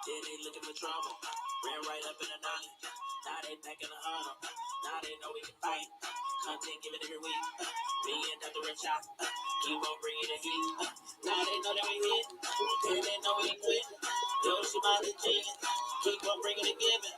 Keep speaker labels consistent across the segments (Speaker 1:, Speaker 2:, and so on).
Speaker 1: Then they looking for trouble. Ran right up in the night. Now they back in the huddle. Now they know we can fight. Content given every week. Me and Dr. Rich out. Keep on bringing the heat. Now they know that we hit. Then they know we quit. Yo, she might legit. Keep on bringing the giving.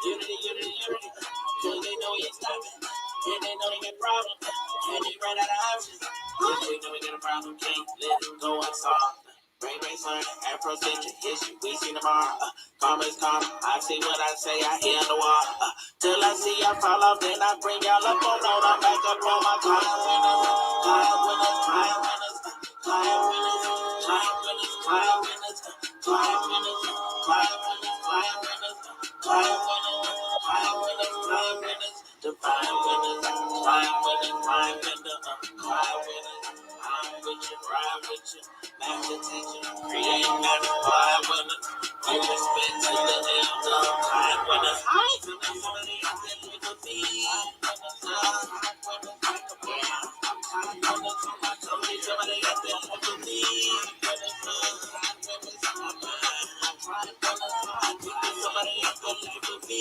Speaker 1: Unity, unity, unity. Cause they know we ain't stopping. And they know they get problems. And they ran out of options. If we know we got a problem, can't let it go unsolved. Brain, son, Afro Century, history, we see tomorrow. Karma's karma, I see what I say, I hear the wall. Till I see y'all fall off, then I bring y'all up on note. I'm back up on my client winners, client winners, client winners, client winners, client winners, client winners, client winners, client winners, client winners, client winners, client winners, client winners, divine winners, client winners, client winners, client winners. I'm with you, ride with you, master teacher, create magic, fly winners. Give respect to the elder, client winners. I feel like somebody out there looking for me. Somebody out there looking for me. Somebody out there looking for me.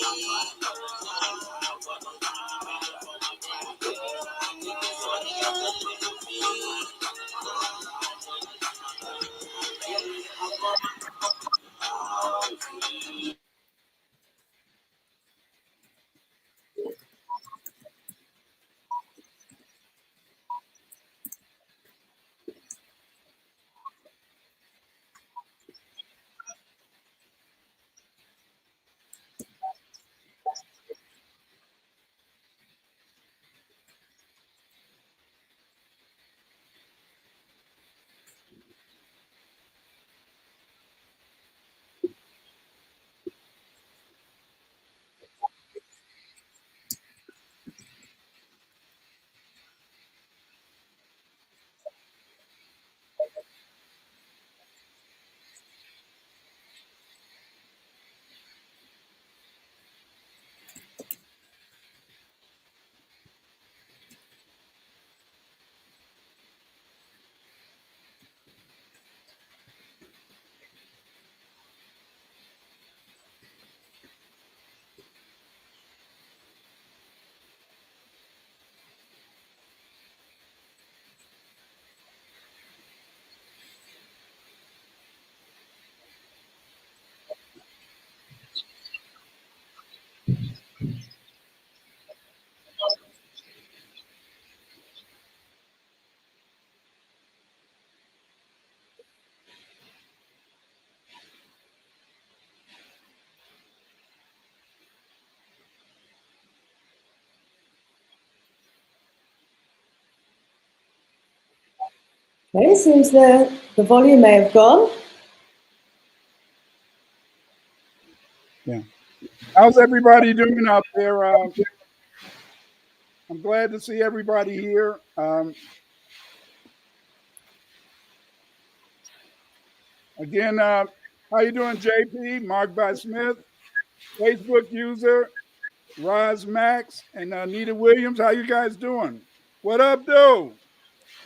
Speaker 2: Okay, it seems the volume may have gone.
Speaker 3: Yeah. How's everybody doing out there? I'm glad to see everybody here. Again, how you doing, JP? Mark by Smith, Facebook user, Roz Max, and Nita Williams. How you guys doing? What up, dude?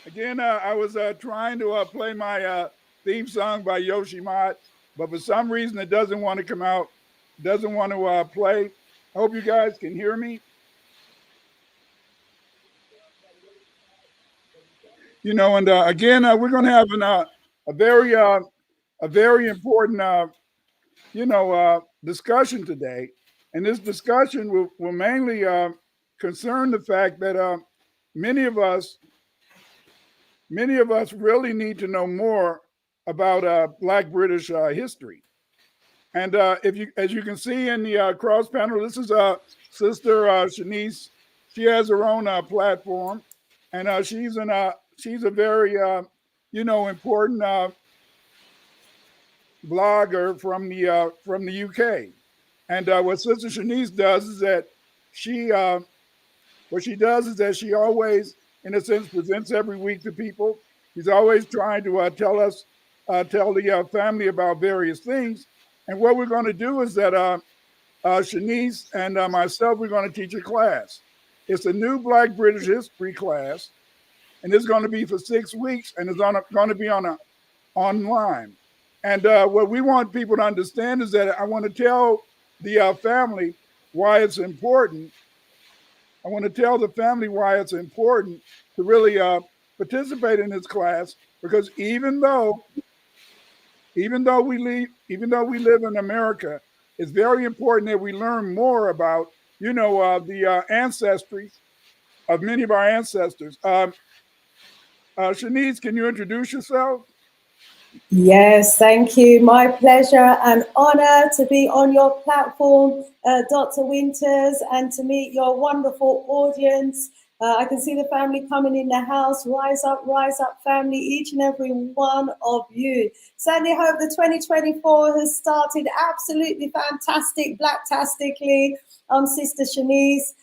Speaker 3: Again, I was trying to play my theme song by Yoshi Mott, but for some reason it doesn't want to come out, doesn't want to play. I hope you guys can hear me. You know, and again, we're going to have a very important, discussion today. And this discussion will mainly concern the fact that many of us really need to know more about Black British history. And as you can see in the cross panel, this is Sister Shanice. She has her own platform, and she's a very important blogger from the UK. And what Sister Shanice does is that she always, in a sense, presents every week to people. She's always trying to tell the family about various things. And what we're going to do is that Shanice and myself, we're going to teach a class. It's a new Black British history class, and it's going to be for 6 weeks, and it's going to be online. And what we want people to understand is that I want to tell the family why it's important. I want to tell the family why it's important to really participate in this class, because even though we live in America, it's very important that we learn more about the ancestry of many of our ancestors. Shanice, can you introduce yourself?
Speaker 2: Yes, thank you. My pleasure and honor to be on your platform, Dr. Winters, and to meet your wonderful audience. I can see the family coming in the house. Rise up, family, each and every one of you. Certainly hope the 2024 has started absolutely fantastic, blacktastically. I'm Sister Shanice.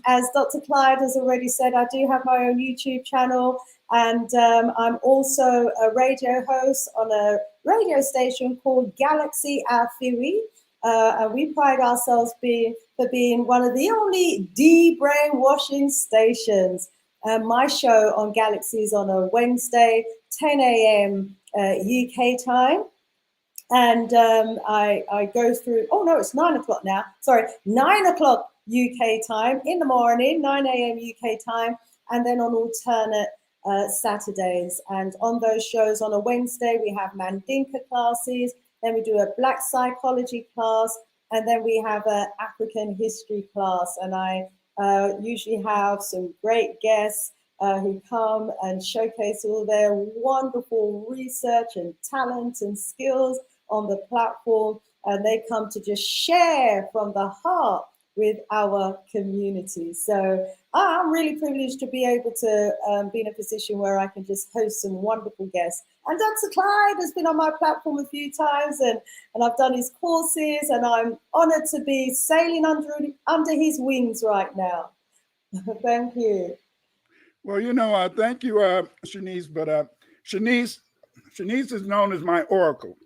Speaker 2: As Dr. Clyde has already said, I do have my own YouTube channel. And I'm also a radio host on a radio station called Galaxy Alfiri. And we pride ourselves for being one of the only de-brainwashing stations. My show on Galaxy is on a Wednesday, 10 a.m. UK time. And I go through, oh no, it's 9 o'clock now. Sorry, 9 o'clock UK time in the morning, 9 a.m. UK time. And then on alternate Saturdays. And on those shows on a Wednesday, we have Mandinka classes, then we do a Black psychology class, and then we have an African history class. And I usually have some great guests who come and showcase all their wonderful research and talent and skills on the platform. And they come to just share from the heart with our community. So I'm really privileged to be able to be in a position where I can just host some wonderful guests. And Dr. Clyde has been on my platform a few times, and I've done his courses, and I'm honored to be sailing under his wings right now. Thank you.
Speaker 3: Well, thank you, Shanice. But Shanice, Shanice is known as my oracle.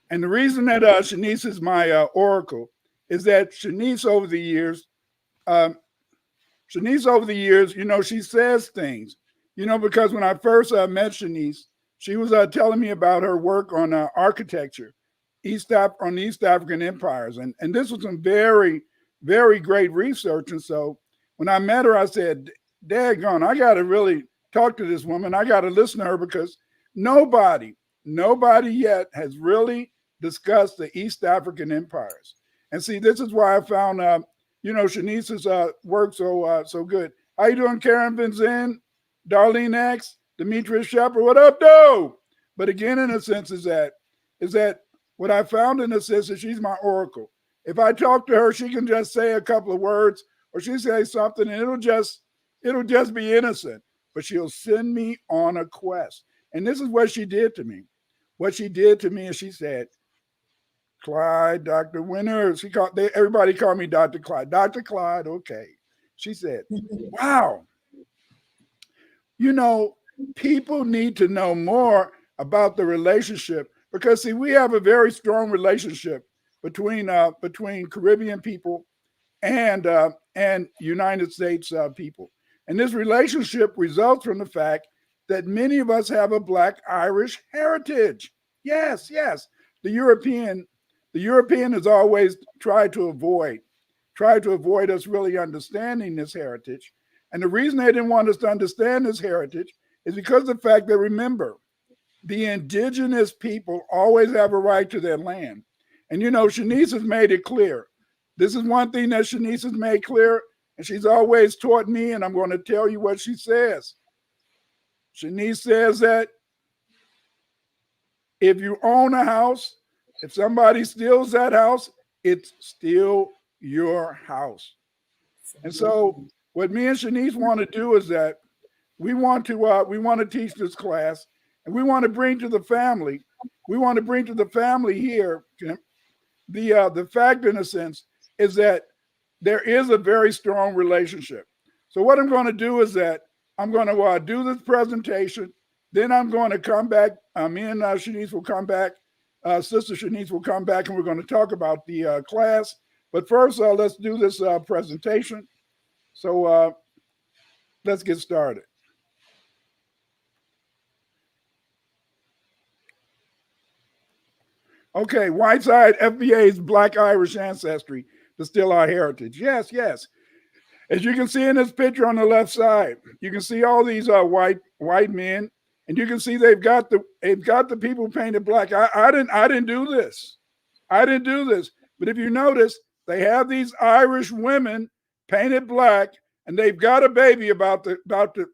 Speaker 3: And the reason that Shanice is my oracle is that um, Shanice over the years, she says things, because when I first met Shanice, she was telling me about her work on architecture, on the East African empires. And this was some very, very great research. And so when I met her, I said, daggone, I got to really talk to this woman. I got to listen to her, because nobody, nobody yet has really discussed the East African empires. And see, this is why I found Shanice's work so good. How you doing, Karen Vincent, Darlene X, Demetrius Shepard? What up, though? But again, in a sense, is that what I found in a sense is she's my oracle. If I talk to her, she can just say a couple of words, or she say something, and it'll just be innocent. But she'll send me on a quest. And this is what she did to me. What she did to me is she said, Clyde, Dr. Winters. Everybody called me Dr. Clyde. Dr. Clyde, okay. She said, wow, people need to know more about the relationship, because see, we have a very strong relationship between Caribbean people and United States people. And this relationship results from the fact that many of us have a Black Irish heritage. Yes, yes. The European has always tried to avoid us really understanding this heritage. And the reason they didn't want us to understand this heritage is because of the fact that, remember, the indigenous people always have a right to their land. And Shanice has made it clear. This is one thing that Shanice has made clear, and she's always taught me, and I'm going to tell you what she says. Shanice says that if you own a house, if somebody steals that house, it's still your house. And so what me and Shanice want to do is that we want to teach this class, and we want to bring to the family here the fact, in a sense, is that there is a very strong relationship. So what I'm going to do is that I'm going to do this presentation. Then I'm going to come back. Me and Shanice will come back. Sister Shanice will come back, and we're going to talk about the class. But first, let's do this presentation. So let's get started. Okay, Whiteside FBA's Black Irish ancestry to still our heritage. Yes, yes. As you can see in this picture on the left side, you can see all these white men, and you can see they've got the people painted black. I didn't do this. I didn't do this. But if you notice, they have these Irish women painted black, and they've got a baby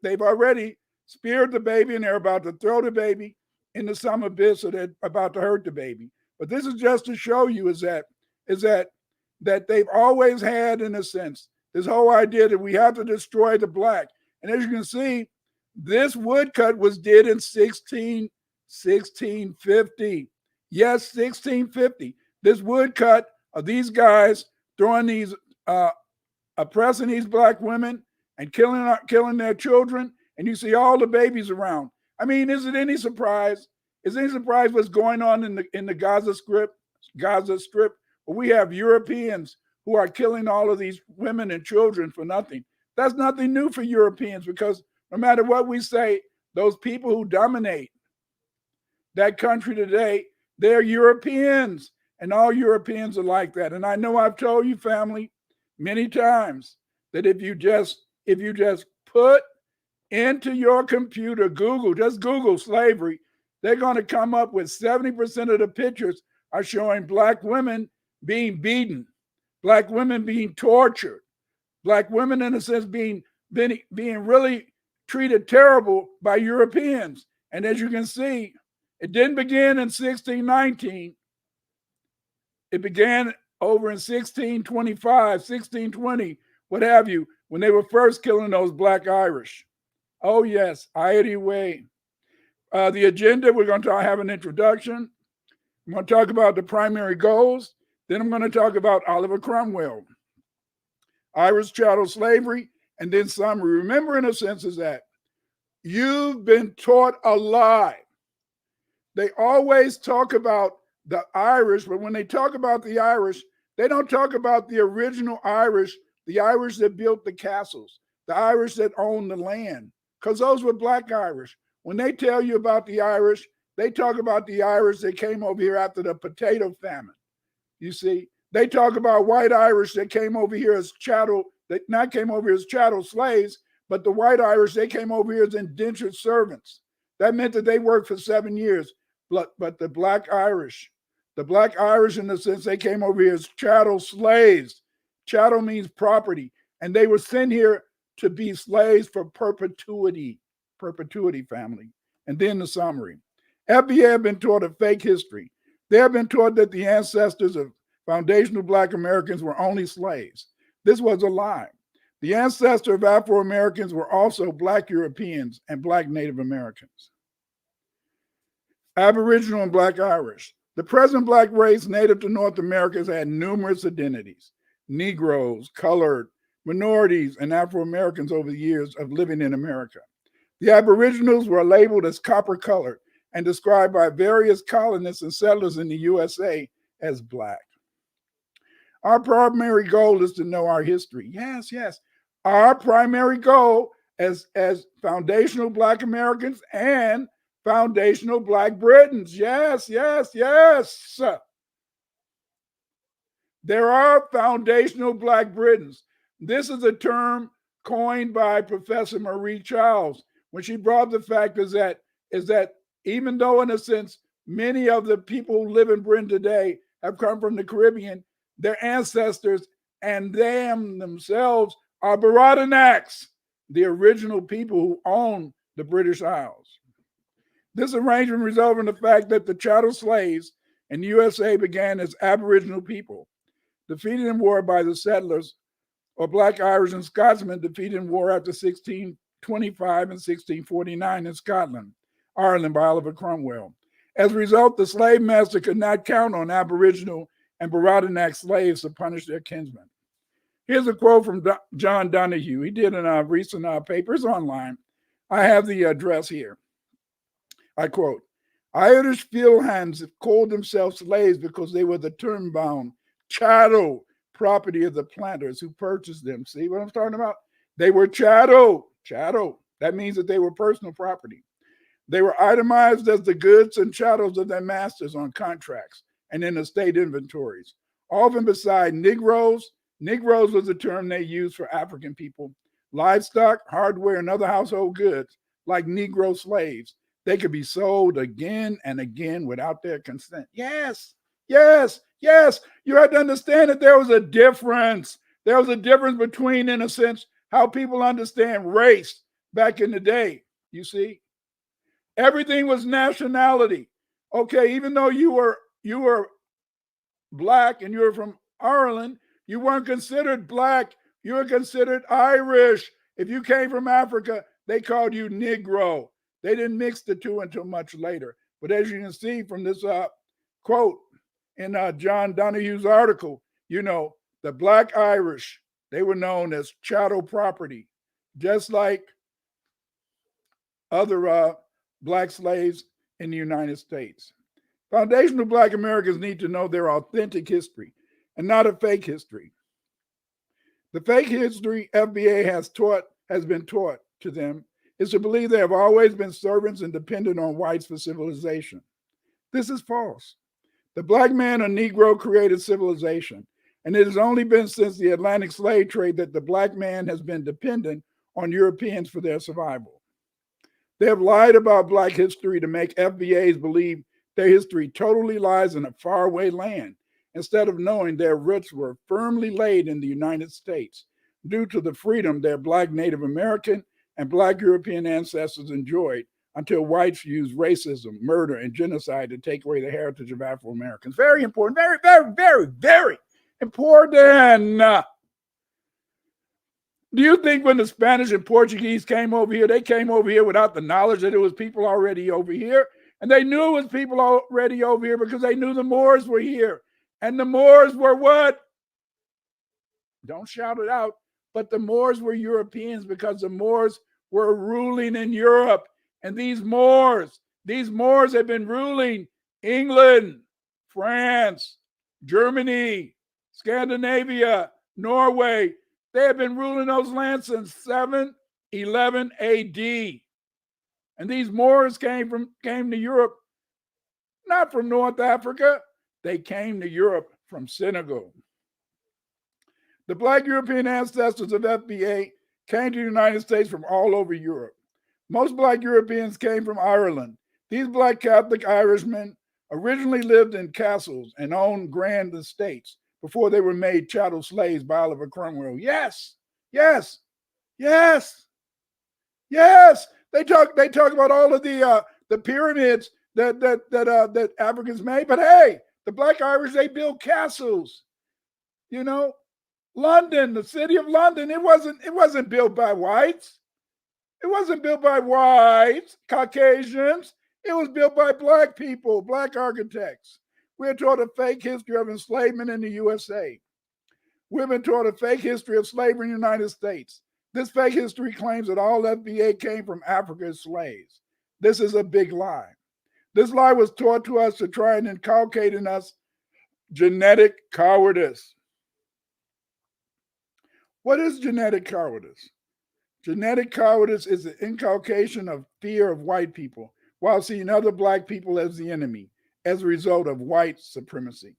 Speaker 3: they've already speared the baby, and they're about to throw the baby into some abyss, so they're about to hurt the baby. But this is just to show you is that they've always had, in a sense, this whole idea that we have to destroy the black. And as you can see, this woodcut was did in 1650. Yes, 1650. This woodcut of these guys throwing these, oppressing these black women and killing their children, and you see all the babies around. I mean, is it any surprise? Is it any surprise what's going on in the Gaza Strip? Where we have Europeans who are killing all of these women and children for nothing. That's nothing new for Europeans, because no matter what we say, those people who dominate that country today, they're Europeans, and all Europeans are like that. And I know I've told you, family, many times that if you just put into your computer, just Google slavery, they're going to come up with 70% of the pictures are showing black women being beaten, black women being tortured, black women, in a sense, being really treated terrible by Europeans. And as you can see, it didn't begin in 1619. It began over in 1625, 1620, what have you, when they were first killing those black Irish. Oh, yes, Iody Way. The agenda, we're going to have an introduction. I'm going to talk about the primary goals. Then I'm going to talk about Oliver Crumwell, Irish chattel slavery, and then summary. Remember, in a sense, is that you've been taught a lie. They always talk about the Irish, but when they talk about the Irish, they don't talk about the original Irish, the Irish that built the castles, the Irish that owned the land, because those were black Irish. When they tell you about the Irish, they talk about the Irish that came over here after the potato famine. You see, they talk about white Irish that came over here as chattel, that not came over here as chattel slaves, but the white Irish, they came over here as indentured servants. That meant that they worked for 7 years. But the black Irish, in the sense, they came over here as chattel slaves. Chattel means property. And they were sent here to be slaves for perpetuity, family. And then the summary. FBA have been taught a fake history. They have been taught that the ancestors of foundational black Americans were only slaves. This was a lie. The ancestors of Afro-Americans were also black Europeans and black Native Americans. Aboriginal and black Irish. The present black race native to North America has had numerous identities: Negroes, colored, minorities, and Afro-Americans over the years of living in America. The Aboriginals were labeled as copper-colored and described by various colonists and settlers in the USA as black. Our primary goal is to know our history. Yes, yes. Our primary goal as foundational black Americans and foundational black Britons. Yes, yes, yes. There are foundational black Britons. This is a term coined by Professor Marie Charles when she brought the fact is that even though, in a sense, many of the people who live in Britain today have come from the Caribbean, their ancestors and themselves are Baradinaks, the original people who own the British Isles. This arrangement resulted in the fact that the chattel slaves in the USA began as Aboriginal people, defeated in war by the settlers, or black Irish and Scotsmen defeated in war after 1625 and 1649 in Scotland, Ireland by Oliver Crumwell. As a result, the slave master could not count on Aboriginal and Baradinak slaves to punish their kinsmen. Here's a quote from John Donahue. He did in a recent papers online. I have the address here. I quote, Irish field hands called themselves slaves because they were the term-bound chattel property of the planters who purchased them. See what I'm talking about? They were chattel. That means that they were personal property. They were itemized as the goods and chattels of their masters on contracts. and in the state inventories. Often beside Negroes, Negroes was the term they used for African people. Livestock, hardware, and other household goods, like Negro slaves, they could be sold again and again without their consent. Yes, yes, yes. You have to understand that there was a difference. There was a difference between, in a sense, how people understand race back in the day. You see, everything was nationality. Okay, even though you were black and you were from Ireland, you weren't considered black. You were considered Irish. If you came from Africa, they called you Negro. They didn't mix the two until much later. But as you can see from this quote in John Donohue's article, you know, the Black Irish, they were known as chattel property, just like other black slaves in the United States. Foundational Black Americans need to know their authentic history and not a fake history. The fake history FBA has been taught to them is to believe they have always been servants and dependent on whites for civilization. This is false. The black man or Negro created civilization, and it has only been since the Atlantic slave trade that the black man has been dependent on Europeans for their survival. They have lied about black history to make FBAs believe their history totally lies in a faraway land, instead of knowing their roots were firmly laid in the United States due to the freedom their black Native American and black European ancestors enjoyed until whites used racism, murder, and genocide to take away the heritage of Afro-Americans. Very important, very, very, very, very important. Do you think when the Spanish and Portuguese came over here, they came over here without the knowledge that it was people already over here? And they knew it was people already over here because they knew the Moors were here. And the Moors were what? Don't shout it out. But the Moors were Europeans because the Moors were ruling in Europe. And these Moors had been ruling England, France, Germany, Scandinavia, Norway. They had been ruling those lands since 711 AD. And these Moors came to Europe, not from North Africa. They came to Europe from Senegal. The black European ancestors of FBA came to the United States from all over Europe. Most black Europeans came from Ireland. These black Catholic Irishmen originally lived in castles and owned grand estates before they were made chattel slaves by Oliver Crumwell. Yes, yes, yes, yes. They talk about all of the pyramids that Africans made, but hey, the black Irish, they built castles. You know, London, the city of London, it wasn't built by whites. It wasn't built by whites, Caucasians. It was built by black people, black architects. We're taught a fake history of enslavement in the USA. We've been taught a fake history of slavery in the United States. This fake history claims that all FBA came from Africa as slaves. This is a big lie. This lie was taught to us to try and inculcate in us genetic cowardice. What is genetic cowardice? Genetic cowardice is the inculcation of fear of white people while seeing other black people as the enemy as a result of white supremacy.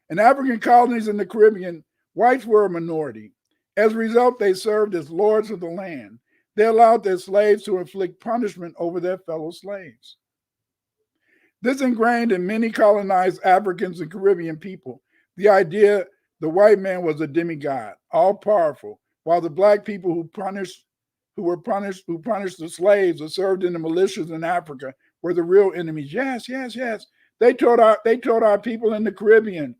Speaker 3: In African colonies in the Caribbean, whites were a minority. As a result, they served as lords of the land. They allowed their slaves to inflict punishment over their fellow slaves. This ingrained in many colonized Africans and Caribbean people the idea the white man was a demigod, all powerful, while the black people who punished the slaves or served in the militias in Africa were the real enemies. Yes, yes, yes. They taught our people in the Caribbean.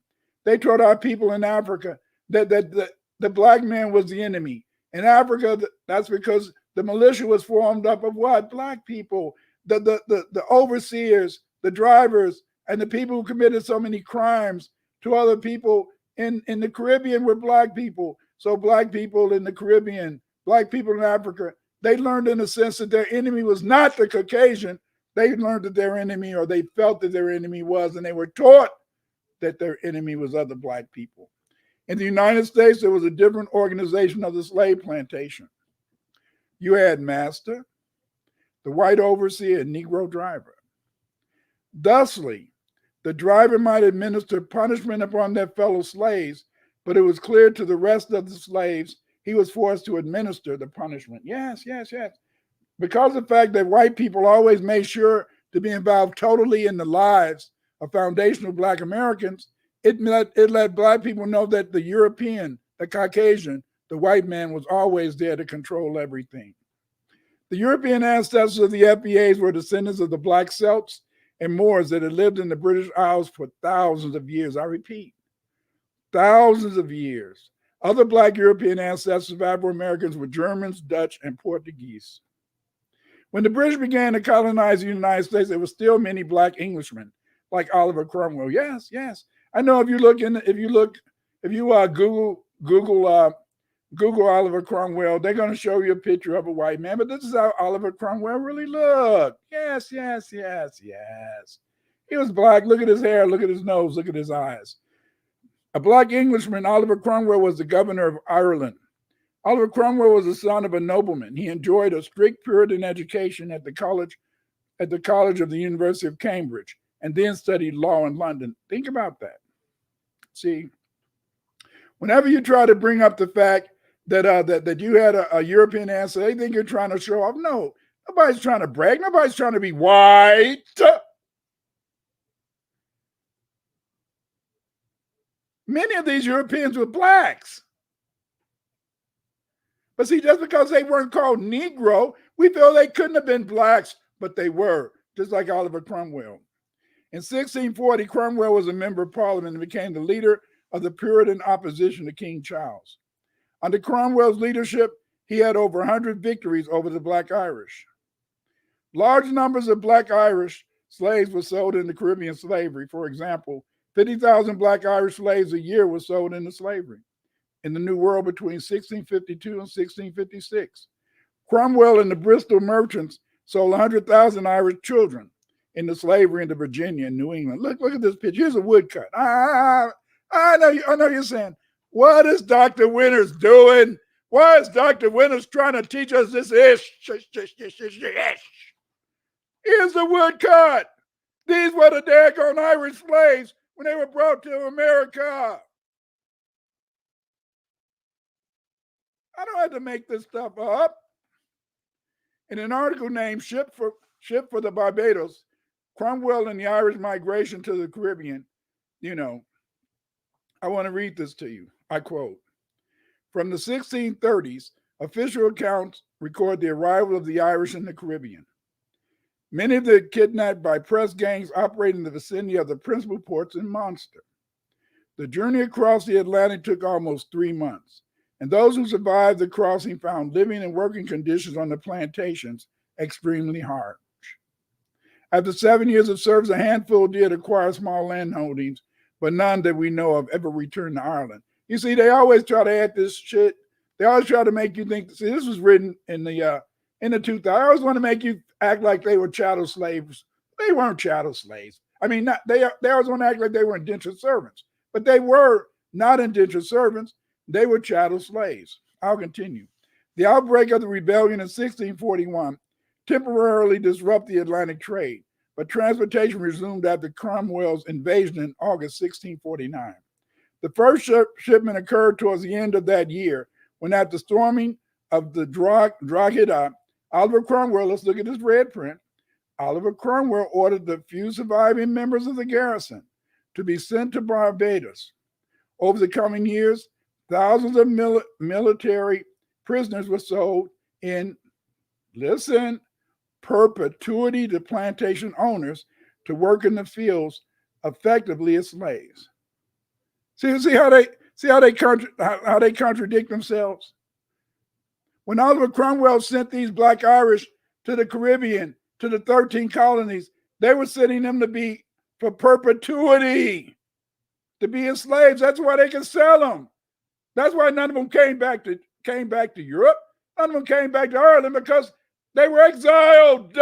Speaker 3: They taught our people in Africa that the black man was the enemy. In Africa, that's because the militia was formed up of what? Black people, the overseers, the drivers, and the people who committed so many crimes to other people in the Caribbean were black people. So black people in the Caribbean, black people in Africa, they learned in a sense that their enemy was not the Caucasian. They learned that their enemy, or they felt that their enemy was, and they were taught that their enemy was other black people. In the United States, there was a different organization of the slave plantation. You had master, the white overseer, and Negro driver. Thusly, The driver might administer punishment upon their fellow slaves, but it was clear to the rest of the slaves he was forced to administer the punishment. Yes. Because of the fact that white people always made sure to be involved totally in the lives of foundational Black Americans, it let Black people know that the European, the Caucasian, the white man was always there to control everything. The European ancestors of the FBAs were descendants of the Black Celts and Moors that had lived in the British Isles for thousands of years. I repeat, thousands of years. Other Black European ancestors of Afro-Americans were Germans, Dutch, and Portuguese. When the British began to colonize the United States, there were still many Black Englishmen, like Oliver Crumwell. Yes. I know if you Google Oliver Crumwell, they're going to show you a picture of a white man, but this is how Oliver Crumwell really looked. Yes. He was Black. Look at his hair. Look at his nose. Look at his eyes. A Black Englishman, Oliver Crumwell was the governor of Ireland. Oliver Crumwell was the son of a nobleman. He enjoyed a strict Puritan education at the college of the University of Cambridge, and then studied law in London. Think about that. See, whenever you try to bring up the fact that you had a European ancestor, they think you're trying to show off. No, nobody's trying to brag. Nobody's trying to be white. Many of these Europeans were Blacks. But see, just because they weren't called Negro, we feel they couldn't have been Blacks, but they were, just like Oliver Cromwell. In 1640, Cromwell was a member of Parliament and became the leader of the Puritan opposition to King Charles. Under Cromwell's leadership, he had over 100 victories over the Black Irish. Large numbers of Black Irish slaves were sold into Caribbean slavery. For example, 50,000 Black Irish slaves a year were sold into slavery in the New World between 1652 and 1656. Cromwell and the Bristol merchants sold 100,000 Irish children into slavery into Virginia and New England. Look at this picture. Here's a woodcut. I know you're saying, what is Dr. Winters doing? Why is Dr. Winters trying to teach us this ish? Here's the woodcut. These were the daggone Irish slaves when they were brought to America. I don't have to make this stuff up. In an article named Ship for the Barbados, Cromwell and the Irish migration to the Caribbean, I want to read this to you. I quote, from the 1630s, official accounts record the arrival of the Irish in the Caribbean. Many of them kidnapped by press gangs operating in the vicinity of the principal ports in Munster. The journey across the Atlantic took almost 3 months, and those who survived the crossing found living and working conditions on the plantations extremely harsh. After 7 years of service, a handful did acquire small landholdings, but none that we know of ever returned to Ireland. You see, they always try to add this shit. They always try to make you think, see, this was written in the 2000s. I always want to make you act like they were chattel slaves. They weren't chattel slaves. I mean, they always want to act like they were indentured servants, but they were not indentured servants. They were chattel slaves. I'll continue. The outbreak of the rebellion in 1641 temporarily disrupted the Atlantic trade, but transportation resumed after Cromwell's invasion in August 1649. The first shipment occurred towards the end of that year, when after storming of the Drogheda, Oliver Cromwell, let's look at this red print, Oliver Cromwell ordered the few surviving members of the garrison to be sent to Barbados. Over the coming years, thousands of military prisoners were sold in, listen, perpetuity to plantation owners to work in the fields, effectively as slaves. See how they contradict themselves. When Oliver Cromwell sent these Black Irish to the Caribbean, to the 13 colonies, they were sending them to be for perpetuity, to be as slaves. That's why they could sell them. That's why none of them came back to Europe. None of them came back to Ireland, because they were exiled.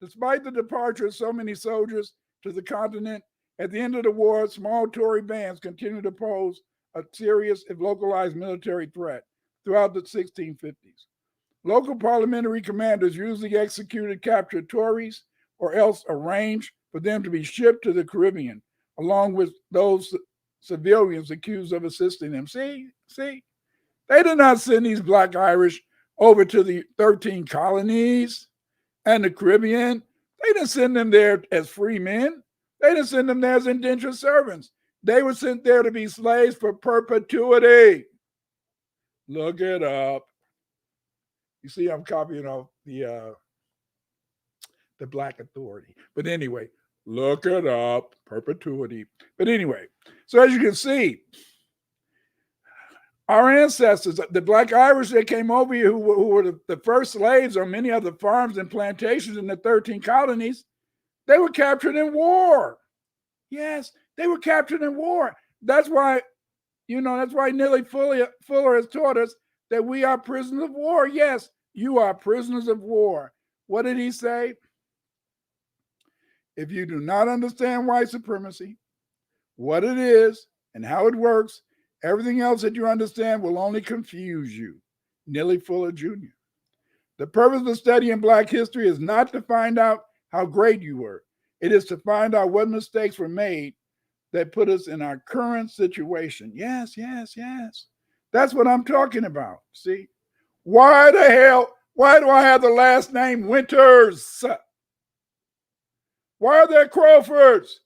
Speaker 3: Despite the departure of so many soldiers to the continent, at the end of the war, small Tory bands continued to pose a serious, if localized, military threat throughout the 1650s. Local parliamentary commanders usually executed captured Tories or else arranged for them to be shipped to the Caribbean, along with those civilians accused of assisting them. See, they did not send these Black Irish over to the 13 colonies and the Caribbean. They didn't send them there as free men. They didn't send them there as indentured servants. They were sent there to be slaves for perpetuity. Look it up. You see, I'm copying off the Black Authority. But anyway, look it up, perpetuity. But anyway, so as you can see, our ancestors, the Black Irish that came over here, who were the first slaves on many of the farms and plantations in the 13 colonies, they were captured in war. Yes, they were captured in war. That's why, that's why Neely Fuller has taught us that we are prisoners of war. Yes, you are prisoners of war. What did he say? If you do not understand white supremacy, what it is and how it works, everything else that you understand will only confuse you. Neely Fuller Jr. The purpose of studying Black history is not to find out how great you were. It is to find out what mistakes were made that put us in our current situation. Yes. That's what I'm talking about. See? Why do I have the last name Winters? Why are there Crawfords?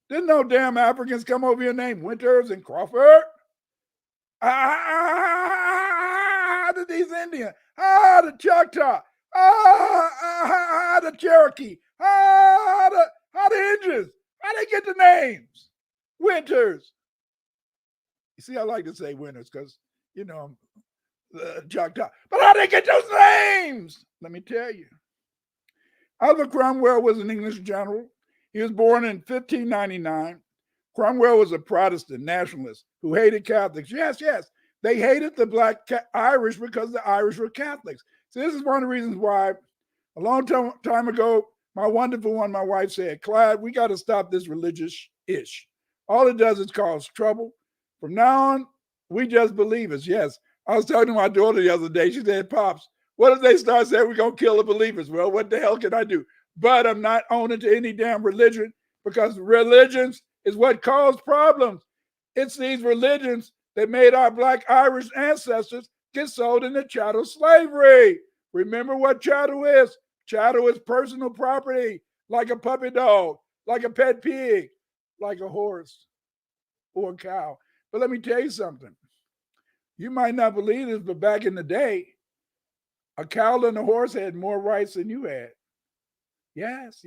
Speaker 3: Didn't no damn Africans come over here named Winters and Crawford? The these Indians, the Choctaw, the Cherokee, the Indians. How they get the names? Winters. You see, I like to say Winters because, Choctaw. But how they get those names? Let me tell you. Oliver Crumwell was an English general. He was born in 1599. Cromwell was a Protestant nationalist who hated Catholics. Yes. They hated the Black Irish because the Irish were Catholics. So this is one of the reasons why a long time ago, my wonderful one, my wife said, Clyde, we got to stop this religious-ish. All it does is cause trouble. From now on, we just believers. Yes. I was talking to my daughter the other day. She said, Pops, what if they start saying we're going to kill the believers? Well, what the hell can I do? But I'm not owning to any damn religion because religions is what caused problems. It's these religions that made our Black Irish ancestors get sold into chattel slavery. Remember what chattel is? Chattel is personal property, like a puppy dog, like a pet pig, like a horse or a cow. But let me tell you something. You might not believe this, but back in the day, a cow and a horse had more rights than you had. Yes.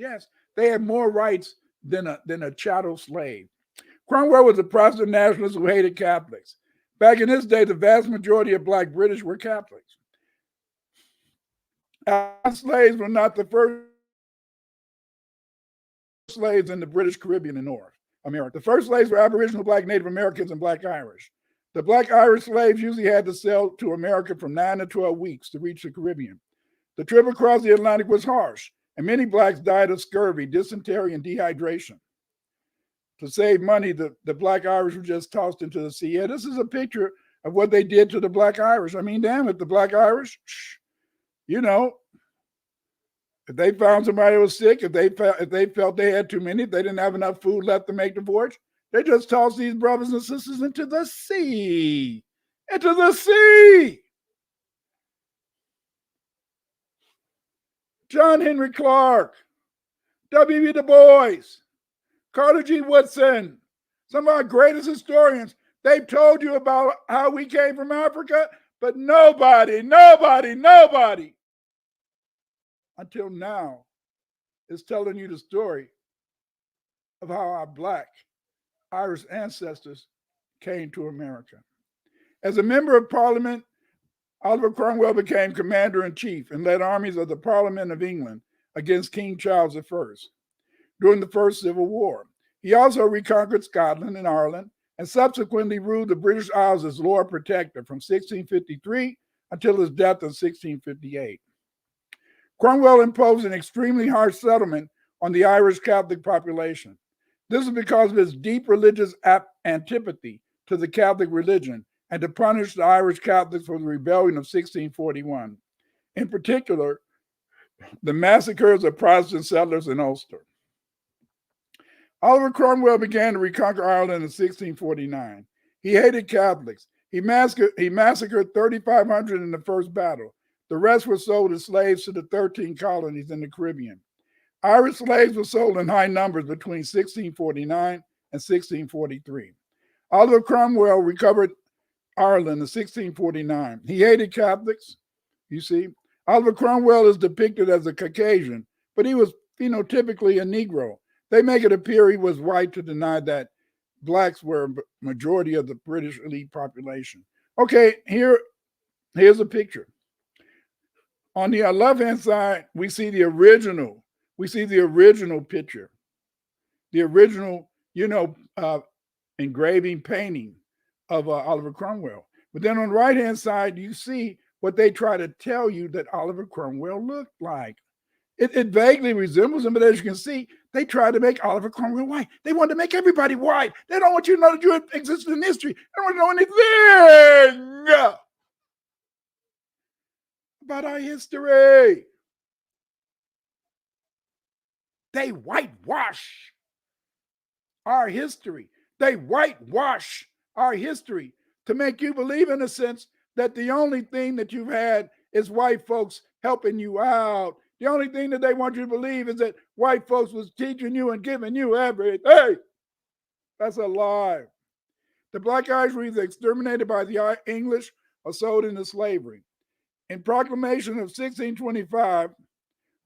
Speaker 3: They had more rights than a chattel slave. Cromwell was a Protestant nationalist who hated Catholics. Back in his day, the vast majority of Black British were Catholics. Slaves were not the first slaves in the British Caribbean and North America. The first slaves were Aboriginal Black Native Americans and Black Irish. The Black Irish slaves usually had to sail to America from 9 to 12 weeks to reach the Caribbean. The trip across the Atlantic was harsh, and many Blacks died of scurvy, dysentery, and dehydration. To save money, the Black Irish were just tossed into the sea. Yeah, this is a picture of what they did to the Black Irish. I mean, damn it, the Black Irish, if they found somebody who was sick, if they felt they had too many, if they didn't have enough food left to make the voyage, they just tossed these brothers and sisters into the sea. Into the sea. John Henry Clark, W.B. Du Bois, Carter G. Woodson, some of our greatest historians, they've told you about how we came from Africa, but nobody until now is telling you the story of how our Black Irish ancestors came to America. As a member of Parliament, Oliver Cromwell became commander-in-chief and led armies of the Parliament of England against King Charles I during the First Civil War. He also reconquered Scotland and Ireland and subsequently ruled the British Isles as Lord Protector from 1653 until his death in 1658. Cromwell imposed an extremely harsh settlement on the Irish Catholic population. This is because of his deep religious antipathy to the Catholic religion and to punish the Irish Catholics for the rebellion of 1641. In particular, The massacres of Protestant settlers in Ulster. Oliver Cromwell began to reconquer Ireland in 1649. He hated Catholics. He massacred 3,500 in the first battle. The rest were sold as slaves to the 13 colonies in the Caribbean. Irish slaves were sold in high numbers between 1649 and 1643. Oliver Cromwell recovered Ireland in 1649. He hated Catholics, you see. Oliver Cromwell is depicted as a Caucasian, but he was phenotypically a Negro. They make it appear he was white to deny that blacks were a majority of the British elite population. Okay, here's a picture. On the left-hand side, we see the original picture, the original, engraving painting of Oliver Cromwell. But then on the right-hand side, you see what they try to tell you that Oliver Cromwell looked like. It vaguely resembles him, but as you can see, they tried to make Oliver Cromwell white. They wanted to make everybody white. They don't want you to know that you existed in history. They don't want to know anything about our history. They whitewash our history. They whitewash our history to make you believe, in a sense, that the only thing that you've had is white folks helping you out. The only thing that they want you to believe is that white folks was teaching you and giving you everything. That's a lie. The Black Irish were either exterminated by the English or sold into slavery. In proclamation of 1625,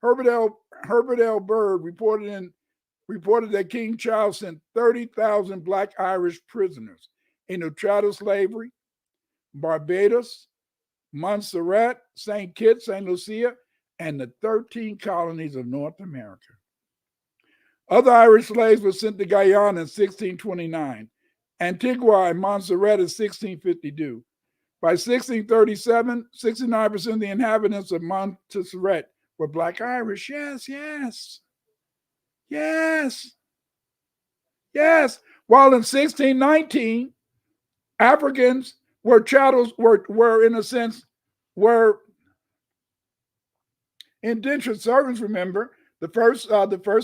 Speaker 3: Herbert L. Bird reported that King Charles sent 30,000 Black Irish prisoners into chattel slavery, Barbados, Montserrat, St. Kitts, St. Lucia, and the 13 colonies of North America. Other Irish slaves were sent to Guyana in 1629, Antigua and Montserrat in 1652. By 1637, 69% of the inhabitants of Montserrat were Black Irish. Yes. While in 1619, Africans were chattels, were in a sense, were indentured servants. Remember, the first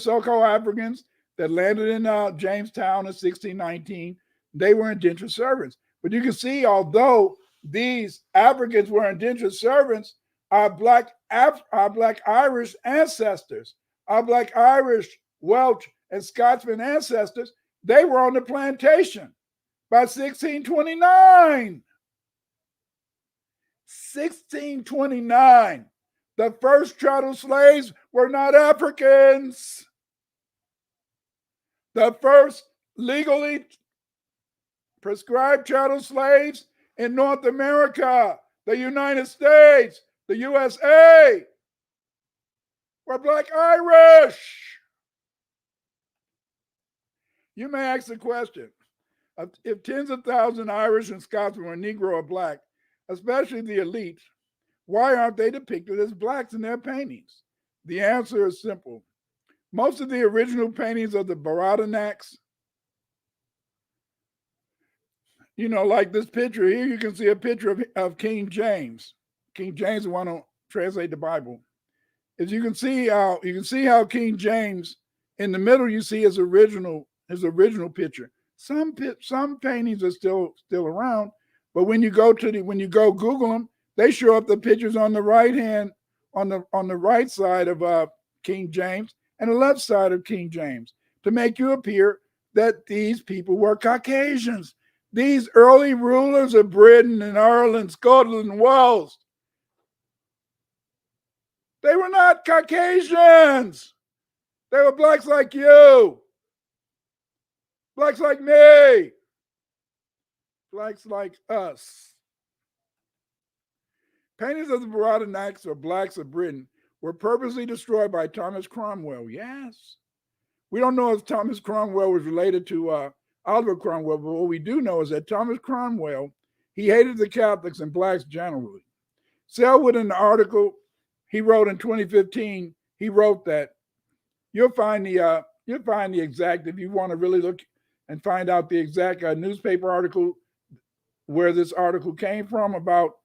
Speaker 3: so-called Africans that landed in Jamestown in 1619, they were indentured servants. But you can see, although these Africans were indentured servants, our Black Irish ancestors, our Black Irish, Welsh, and Scotsman ancestors, they were on the plantation by 1629. 1629. The first chattel slaves were not Africans. The first legally prescribed chattel slaves in North America, the United States, the USA, were Black Irish. You may ask the question, if tens of thousands of Irish and Scotsmen were Negro or Black, especially the elite, why aren't they depicted as Blacks in their paintings? The answer is simple. Most of the original paintings of the Baradanacs, like this picture here, you can see a picture of King James. King James, the one who translate the Bible. As you can see how King James, in the middle, you see his original picture. Some paintings are still around, but when you go Google them, they show up the pictures on the right hand, on the right side of King James and the left side of King James, to make you appear that these people were Caucasians. These early rulers of Britain and Ireland, Scotland, and Wales, they were not Caucasians. They were Blacks like you, Blacks like me, Blacks like us. Paintings of the Baradanacs, or Blacks of Britain, were purposely destroyed by Thomas Cromwell. Yes. We don't know if Thomas Cromwell was related to Oliver Cromwell, but what we do know is that Thomas Cromwell, he hated the Catholics and Blacks generally. Selwood, in the article he wrote in 2015, he wrote that you'll find the exact, if you want to really look and find out the exact newspaper article where this article came from about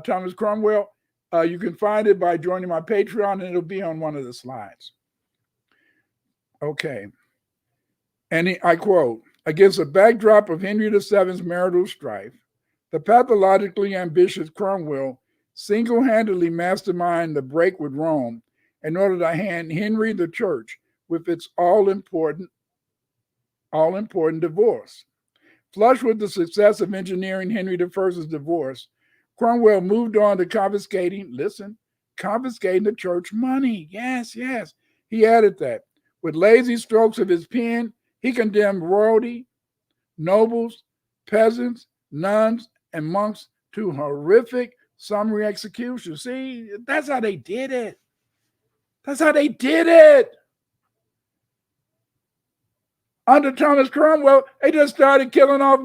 Speaker 3: Thomas Cromwell, You can find it by joining my Patreon, and it'll be on one of the slides. Okay. And I quote, against a backdrop of Henry VII's marital strife, the pathologically ambitious Cromwell single-handedly masterminded the break with Rome in order to hand Henry the church with its all-important divorce. Flush with the success of engineering Henry I's divorce, Cromwell moved on to confiscating the church money. Yes. He added that. With lazy strokes of his pen, he condemned royalty, nobles, peasants, nuns, and monks to horrific summary execution. See, that's how they did it. Under Thomas Cromwell, they just started killing off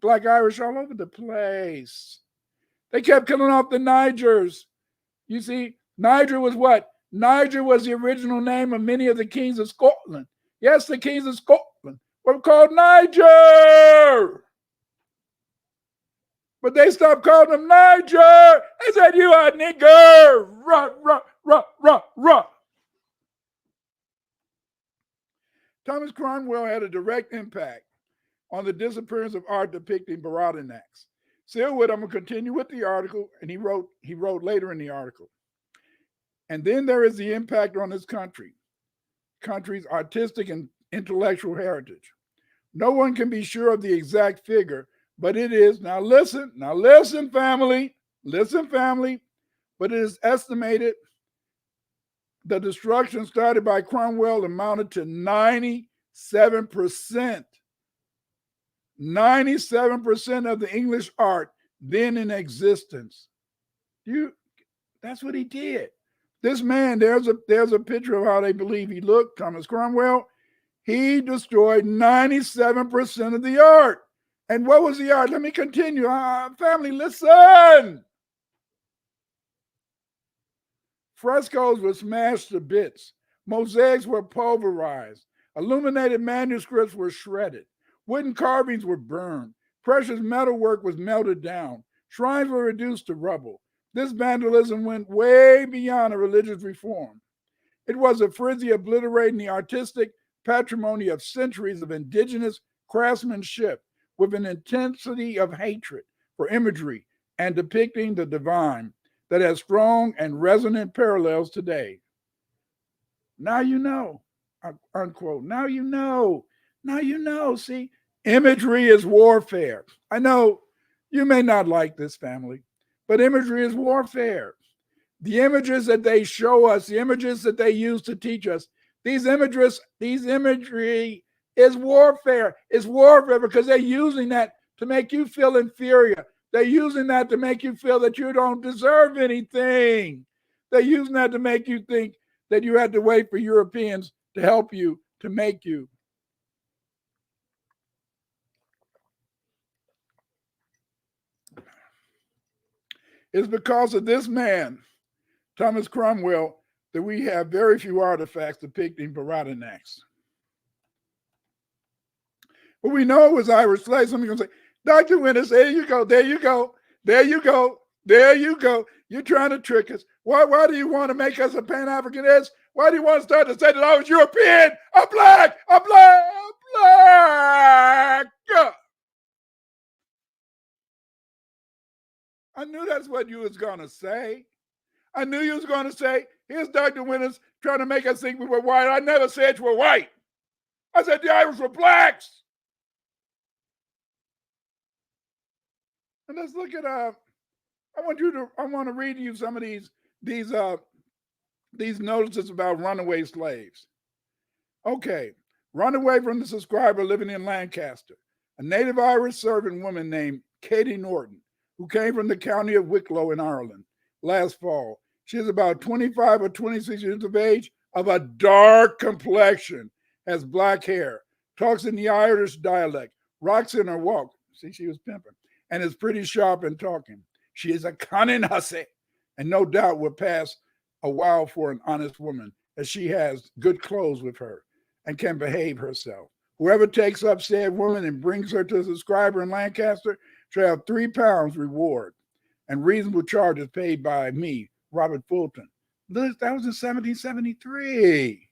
Speaker 3: Black Irish all over the place. They kept killing off the Nigers. You see, Niger was what? Niger was the original name of many of the kings of Scotland. Yes, the kings of Scotland were called Niger. But they stopped calling them Niger. They said, you are a nigger. Rah. Thomas Cromwell had a direct impact on the disappearance of art depicting Baradanax. Silwood, I'm going to continue with the article, and he wrote later in the article. And then there is the impact on this country's artistic and intellectual heritage. No one can be sure of the exact figure, but it is, now listen, family, but it is estimated the destruction started by Cromwell amounted to 97%. 97% of the English art then in existence. That's what he did. This man, there's a picture of how they believe he looked, Thomas Cromwell. He destroyed 97% of the art. And what was the art? Let me continue. Family, listen. Frescoes were smashed to bits. Mosaics were pulverized. Illuminated manuscripts were shredded. Wooden carvings were burned. Precious metalwork was melted down. Shrines were reduced to rubble. This vandalism went way beyond a religious reform. It was a frenzy obliterating the artistic patrimony of centuries of indigenous craftsmanship with an intensity of hatred for imagery and depicting the divine that has strong and resonant parallels today. Now you know, unquote. Now you know. See, imagery is warfare. I know you may not like this, family, but imagery is warfare. The images that they show us, the images that they use to teach us, these imagery is warfare. It's warfare because they're using that to make you feel inferior. They're using that to make you feel that you don't deserve anything. They're using that to make you think that you had to wait for Europeans to help you, to make you. It's because of this man, Thomas Cromwell, that we have very few artifacts depicting Baradanax. But we know it was Irish slaves. Somebody's going to say, Dr. Winters, there you go. You're trying to trick us. Why do you want to make us a Pan-Africanist? Why do you want to start to say that I was European? I'm black. I knew that's what you was going to say. I knew you was going to say, here's Dr. Winters trying to make us think we were white. I never said you were white. I said the Irish were blacks. And let's look at I want to read you some of these notices about runaway slaves. Okay, runaway from the subscriber living in Lancaster, a native Irish servant woman named Katie Norton, who came from the county of Wicklow in Ireland last fall. She is about 25 or 26 years of age, of a dark complexion, has black hair, talks in the Irish dialect, rocks in her walk. See, she was pimping. And is pretty sharp in talking. She is a cunning hussy, and no doubt will pass a while for an honest woman, as she has good clothes with her and can behave herself. Whoever takes up said woman and brings her to the subscriber in Lancaster shall have £3 reward. and reasonable charges paid by me, Robert Fulton. That was in 1773.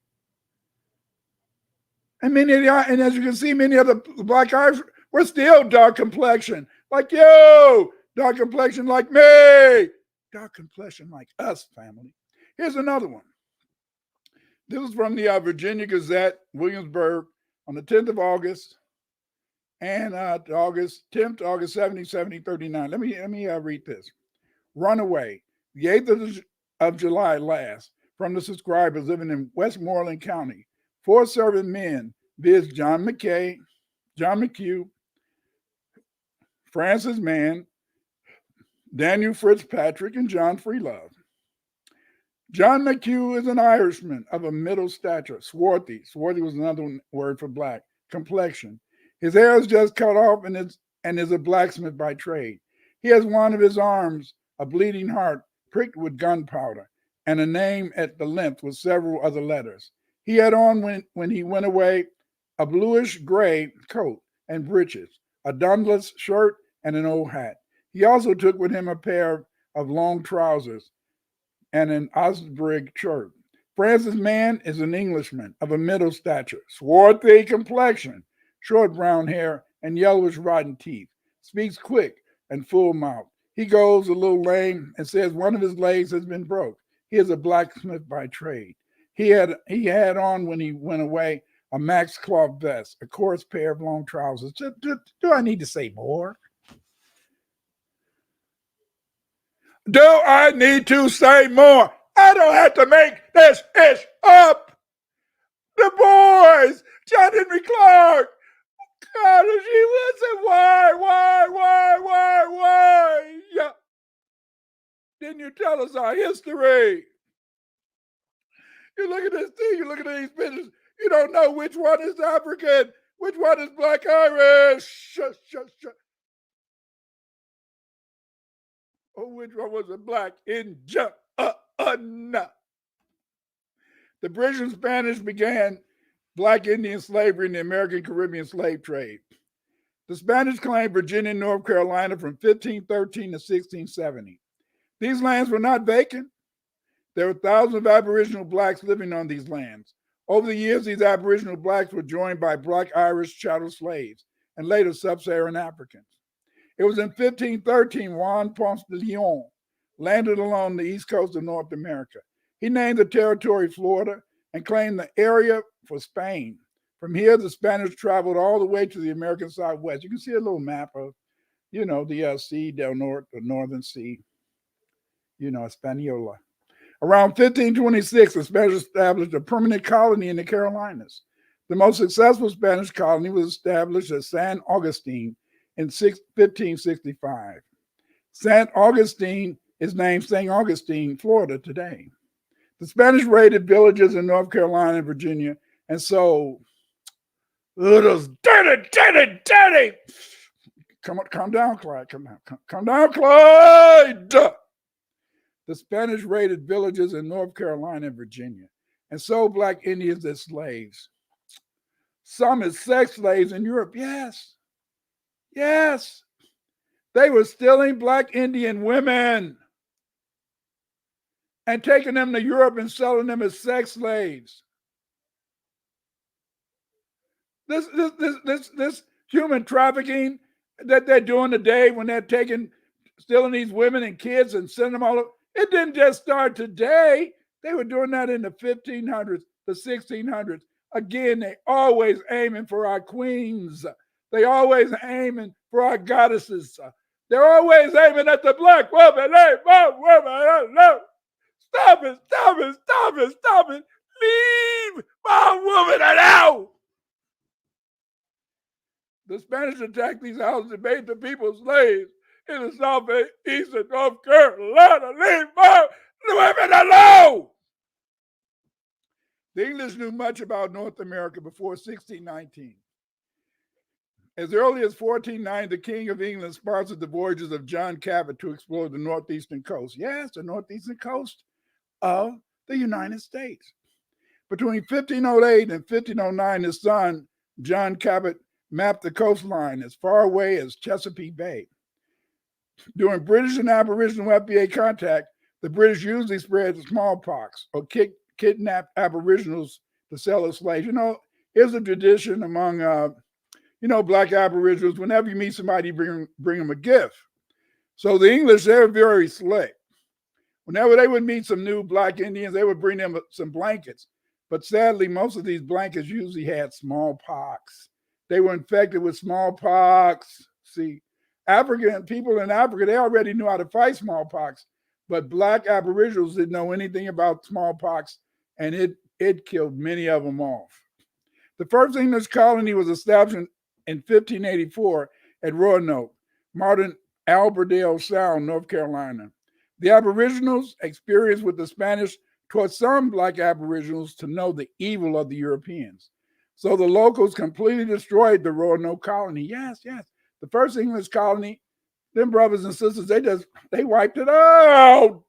Speaker 3: And and as you can see, many of the Black Irish were still dark complexion, like you, dark complexion like me, dark complexion like us, family. Here's another one. This is from the Virginia Gazette, Williamsburg, on the 10th of August, and August 10th to August 1739. Let me read this. Runaway, the 8th of July last, from the subscribers living in Westmoreland County. 4 serving men, viz. John McHugh, Francis Mann, Daniel Fitzpatrick, and John Freelove. John McHugh is an Irishman of a middle stature, swarthy. Swarthy was another word for black. Complexion. His hair is just cut off and is a blacksmith by trade. He has one of his arms, a bleeding heart, pricked with gunpowder, and a name at the length with several other letters. He had on, when he went away, a bluish-gray coat and breeches, a Dundas shirt, and an old hat. He also took with him a pair of long trousers and an Osbrig shirt. Francis Mann is an Englishman of a middle stature, swarthy complexion, short brown hair, and yellowish rotten teeth. Speaks quick and full mouth. He goes a little lame and says one of his legs has been broke. He is a blacksmith by trade. He had on, when he went away, a Max cloth vest, a coarse pair of long trousers. Do I need to say more? Do I need to say more? I don't have to make this ish up. The boys, John Henry Clark. God, she listen. Why? Yeah. Didn't you tell us our history? You look at this thing, you look at these pictures, you don't know which one is African, which one is Black Irish. Shush. Oh, which one was a Black Indian? The British and Spanish began Black Indian slavery in the American Caribbean slave trade. The Spanish claimed Virginia and North Carolina from 1513 to 1670. These lands were not vacant. There were thousands of Aboriginal blacks living on these lands. Over the years, these Aboriginal blacks were joined by Black Irish chattel slaves and later sub-Saharan Africans. It was in 1513 Juan Ponce de Leon landed along the east coast of North America. He named the territory Florida and claimed the area for Spain. From here, the Spanish traveled all the way to the American Southwest. You can see a little map of, the Sea del Norte, the Northern Sea, Hispaniola. Around 1526, the Spanish established a permanent colony in the Carolinas. The most successful Spanish colony was established at San Augustine in 1565. San Augustine is named St. Augustine, Florida today. The Spanish raided villages in North Carolina and Virginia, and so those dirty. Calm down, Clyde. Calm down, Clyde. The Spanish raided villages in North Carolina and Virginia and sold Black Indians as slaves. Some as sex slaves in Europe. Yes. They were stealing Black Indian women and taking them to Europe and selling them as sex slaves. This human trafficking that they're doing today, when they're stealing these women and kids and sending them all over, it didn't just start today. They were doing that in the 1500s, the 1600s. Again, they always aiming for our queens. They always aiming for our goddesses. They're always aiming at the Black woman. Hey, my woman, no. Stop it. Leave my woman alone. The Spanish attacked these houses and made the people slaves in the southeast of North Carolina. Leave my women alone. The English knew much about North America before 1619. As early as 1490, the King of England sponsored the voyages of John Cabot to explore the northeastern coast. Yes, the northeastern coast of the United States. Between 1508 and 1509, his son, John Cabot, mapped the coastline as far away as Chesapeake Bay. During British and Aboriginal FBA contact, the British usually spread the smallpox or kidnap Aboriginals to sell as slaves. Here's a tradition among, Black Aboriginals. Whenever you meet somebody, bring them a gift. So the English, they're very slick. Whenever they would meet some new Black Indians, they would bring them some blankets. But sadly, most of these blankets usually had smallpox. They were infected with smallpox. See, African people in Africa, they already knew how to fight smallpox, but Black Aboriginals didn't know anything about smallpox, and it killed many of them off. The first English colony was established in 1584 at Roanoke, modern Alberdale Sound, North Carolina. The Aboriginals experienced with the Spanish taught some Black Aboriginals to know the evil of the Europeans. So the locals completely destroyed the Roanoke colony. Yes. The first English colony, them brothers and sisters, they wiped it out.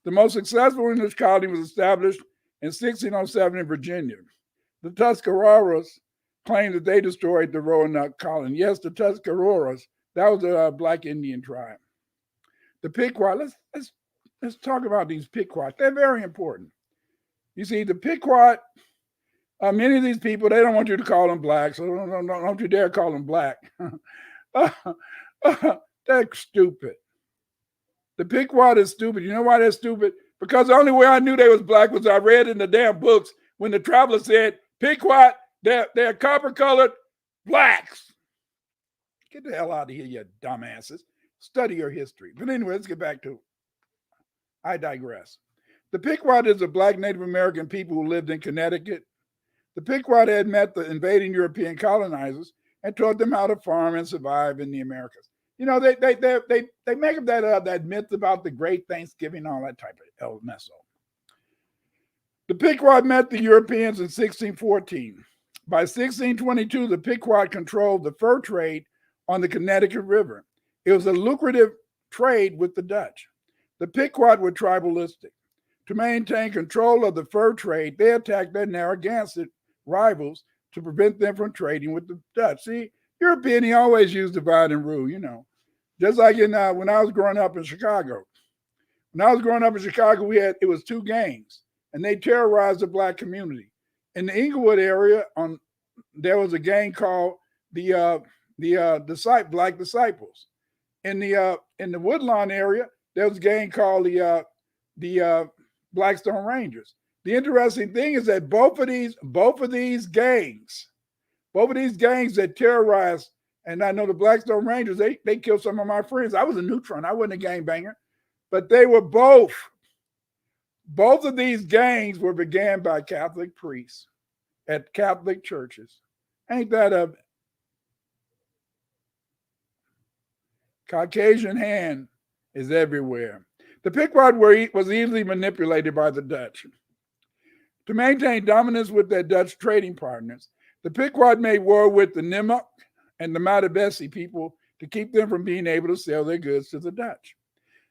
Speaker 3: The most successful English colony was established in 1607 in Virginia. The Tuscaroras claimed that they destroyed the Roanoke colony. Yes, the Tuscaroras, that was a Black Indian tribe. The Pequot, let's talk about these Pequot. They're very important. You see, the Pequot, many of these people, they don't want you to call them Black, so don't you dare call them Black. They're stupid. The Pequot is stupid. You know why they're stupid? Because the only way I knew they was Black was I read in the damn books when the traveler said, Pequot, they're copper-colored Blacks. Get the hell out of here, you dumbasses. Study your history. But anyway, let's get back to it. I digress. The Pequot is a Black Native American people who lived in Connecticut. The Pequot had met the invading European colonizers and taught them how to farm and survive in the Americas. They make up that myth about the Great Thanksgiving, all that type of mess up. The Pequot met the Europeans in 1614. By 1622, the Pequot controlled the fur trade on the Connecticut River. It was a lucrative trade with the Dutch. The Pequot were tribalistic. To maintain control of the fur trade, they attacked their Narragansett rivals to prevent them from trading with the Dutch. See, European, he always used divide and rule, Just like when I was growing up in Chicago. When I was growing up in Chicago, it was two gangs, and they terrorized the Black community. In the Inglewood area, there was a gang called the Black Disciples. In the Woodlawn area, there was a gang called the Blackstone Rangers. The interesting thing is that both of these gangs that terrorized, and I know the Blackstone Rangers, they killed some of my friends. I was a neutron. I wasn't a gangbanger, but they were both of these gangs were began by Catholic priests at Catholic churches. Ain't that a Caucasian hand is everywhere. The Pequot was easily manipulated by the Dutch. To maintain dominance with their Dutch trading partners, the Pequot made war with the Nipmuc and the Mattabesi people to keep them from being able to sell their goods to the Dutch.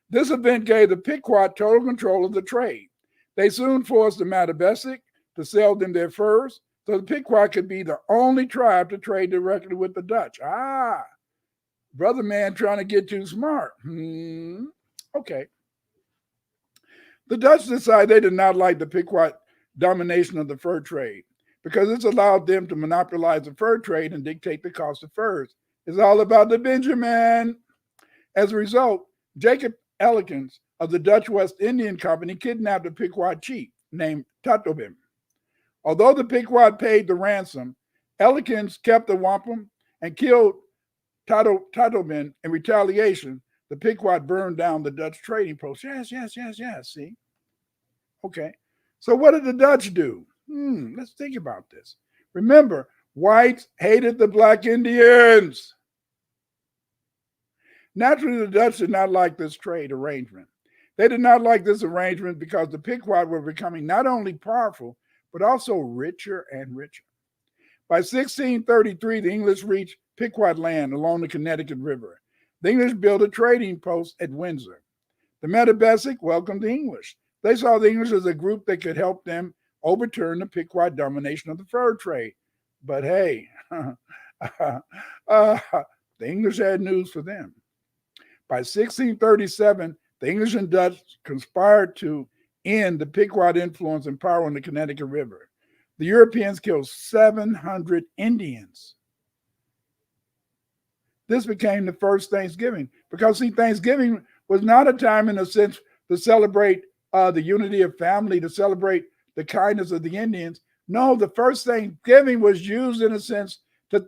Speaker 3: This event gave the Pequot total control of the trade. They soon forced the Mattabesic to sell them their furs, so the Pequot could be the only tribe to trade directly with the Dutch. Brother man trying to get too smart. Okay. The Dutch decided they did not like the Pequot domination of the fur trade because it's allowed them to monopolize the fur trade and dictate the cost of furs. It's all about the Benjamin. As a result, Jacob Ellikins of the Dutch West Indian Company kidnapped a Pequot chief named Tatobim. Although the Pequot paid the ransom, Ellikins kept the wampum and killed Tatobim in retaliation. The Pequot burned down the Dutch trading post. Yes, see? Okay. So what did the Dutch do? Let's think about this. Remember, whites hated the Black Indians. Naturally, the Dutch did not like this trade arrangement. They did not like this arrangement because the Pequot were becoming not only powerful, but also richer and richer. By 1633, the English reached Pequot land along the Connecticut River. The English built a trading post at Windsor. The Mattabesic welcomed the English. They saw the English as a group that could help them overturn the Pequot domination of the fur trade. But hey, The English had news for them. By 1637, the English and Dutch conspired to end the Pequot influence and power on the Connecticut River. The Europeans killed 700 Indians. This became the first Thanksgiving because, see, Thanksgiving was not a time in a sense to celebrate the unity of family, to celebrate the kindness of the Indians. No, the first Thanksgiving was used in a sense to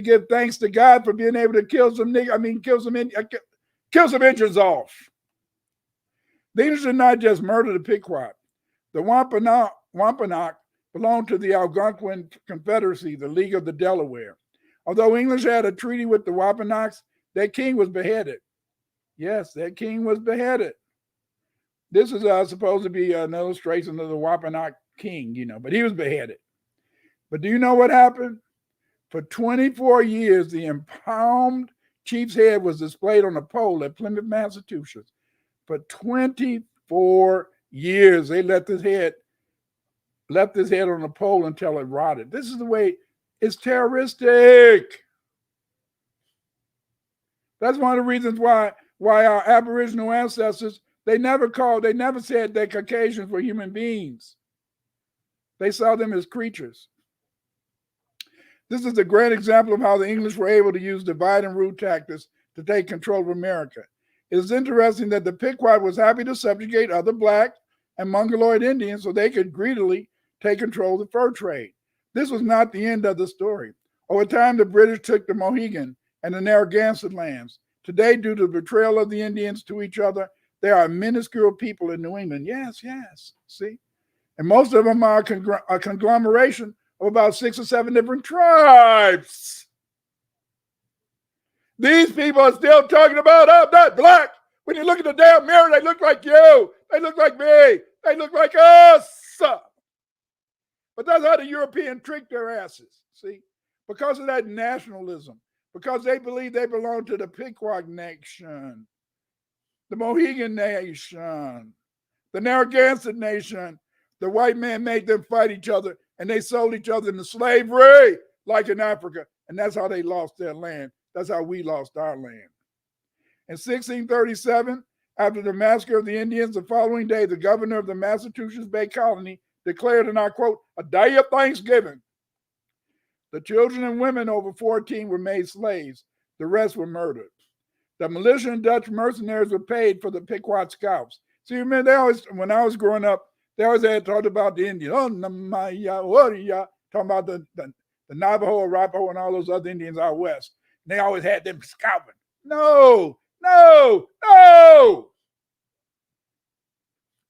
Speaker 3: give thanks to God for being able to kill some Indians off. The English did not just murder the Pequot. The Wampanoag belonged to the Algonquin Confederacy, the League of the Delaware. Although English had a treaty with the Wampanoags, their king was beheaded. Yes, their king was beheaded. This is supposed to be an illustration of the Wampanoag king, but he was beheaded. But do you know what happened? For 24 years, the embalmed chief's head was displayed on a pole at Plymouth, Massachusetts. For 24 years, they left his head on a pole until it rotted. This is the way. It's terroristic. That's one of the reasons why our Aboriginal ancestors, they never said that Caucasians were human beings. They saw them as creatures. This is a great example of how the English were able to use divide and rule tactics to take control of America. It is interesting that the Pequot was happy to subjugate other Black and Mongoloid Indians so they could greedily take control of the fur trade. This was not the end of the story. Over time, the British took the Mohegan and the Narragansett lands. Today, due to the betrayal of the Indians to each other, there are minuscule people in New England. Yes, see? And most of them are a conglomeration of about 6 or 7 different tribes. These people are still talking about, I'm not Black. When you look in the damn mirror, they look like you. They look like me. They look like us. But that's how the European tricked their asses, see? Because of that nationalism, because they believe they belong to the Pequot nation, the Mohegan nation, the Narragansett nation. The white man made them fight each other, and they sold each other into slavery, like in Africa. And that's how they lost their land. That's how we lost our land. In 1637, after the massacre of the Indians, the following day, the governor of the Massachusetts Bay Colony declared, and I quote, a day of Thanksgiving. The children and women over 14 were made slaves. The rest were murdered. The militia and Dutch mercenaries were paid for the Pequot scalps. See, remember, when I was growing up, they always had talked about the Indians. Talking about the Navajo, Arapaho, and all those other Indians out west. And they always had them scalping. No.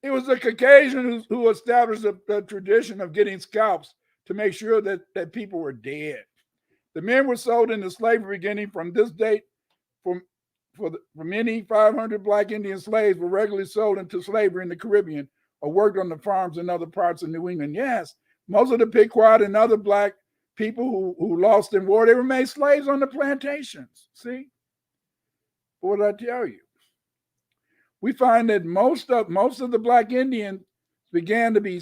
Speaker 3: It was the Caucasians who established the tradition of getting scalps to make sure that people were dead. The men were sold into slavery beginning from this date. For many 500 Black Indian slaves were regularly sold into slavery in the Caribbean or worked on the farms in other parts of New England. Yes, most of the Pequot and other Black people who lost in war, they were made slaves on the plantations. See? What did I tell you? We find that most of the Black Indians began to be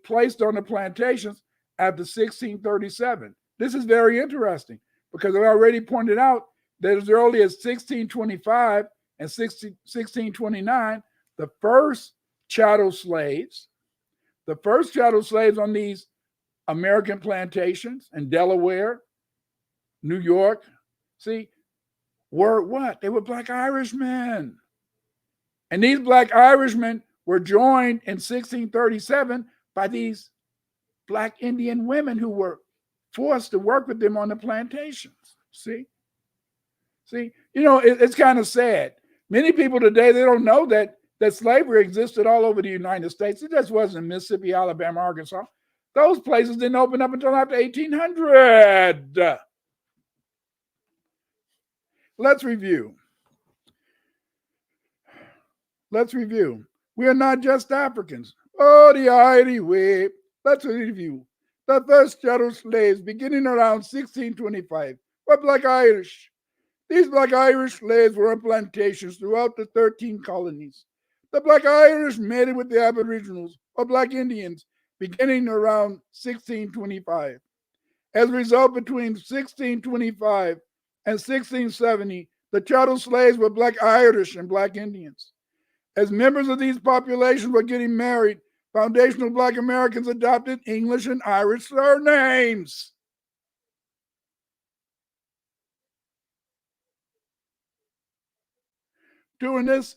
Speaker 3: placed on the plantations after 1637. This is very interesting because I already pointed out that as early as 1625 and 1629, the first chattel slaves on these American plantations in Delaware, New York, see, were what? They were Black Irishmen. And these Black Irishmen were joined in 1637 by these Black Indian women who were forced to work with them on the plantations. See, it's kind of sad. Many people today, they don't know that slavery existed all over the United States. It just wasn't in Mississippi, Alabama, Arkansas. Those places didn't open up until after 1800. Let's review. We are not just Africans. Oh, the mighty way. Let's review. The first chattel slaves, beginning around 1625, were Black Irish. These Black Irish slaves were on plantations throughout the 13 colonies. The Black Irish mated with the Aboriginals, or Black Indians, beginning around 1625. As a result, between 1625 and 1670, the chattel slaves were Black Irish and Black Indians. As members of these populations were getting married, foundational Black Americans adopted English and Irish surnames. During this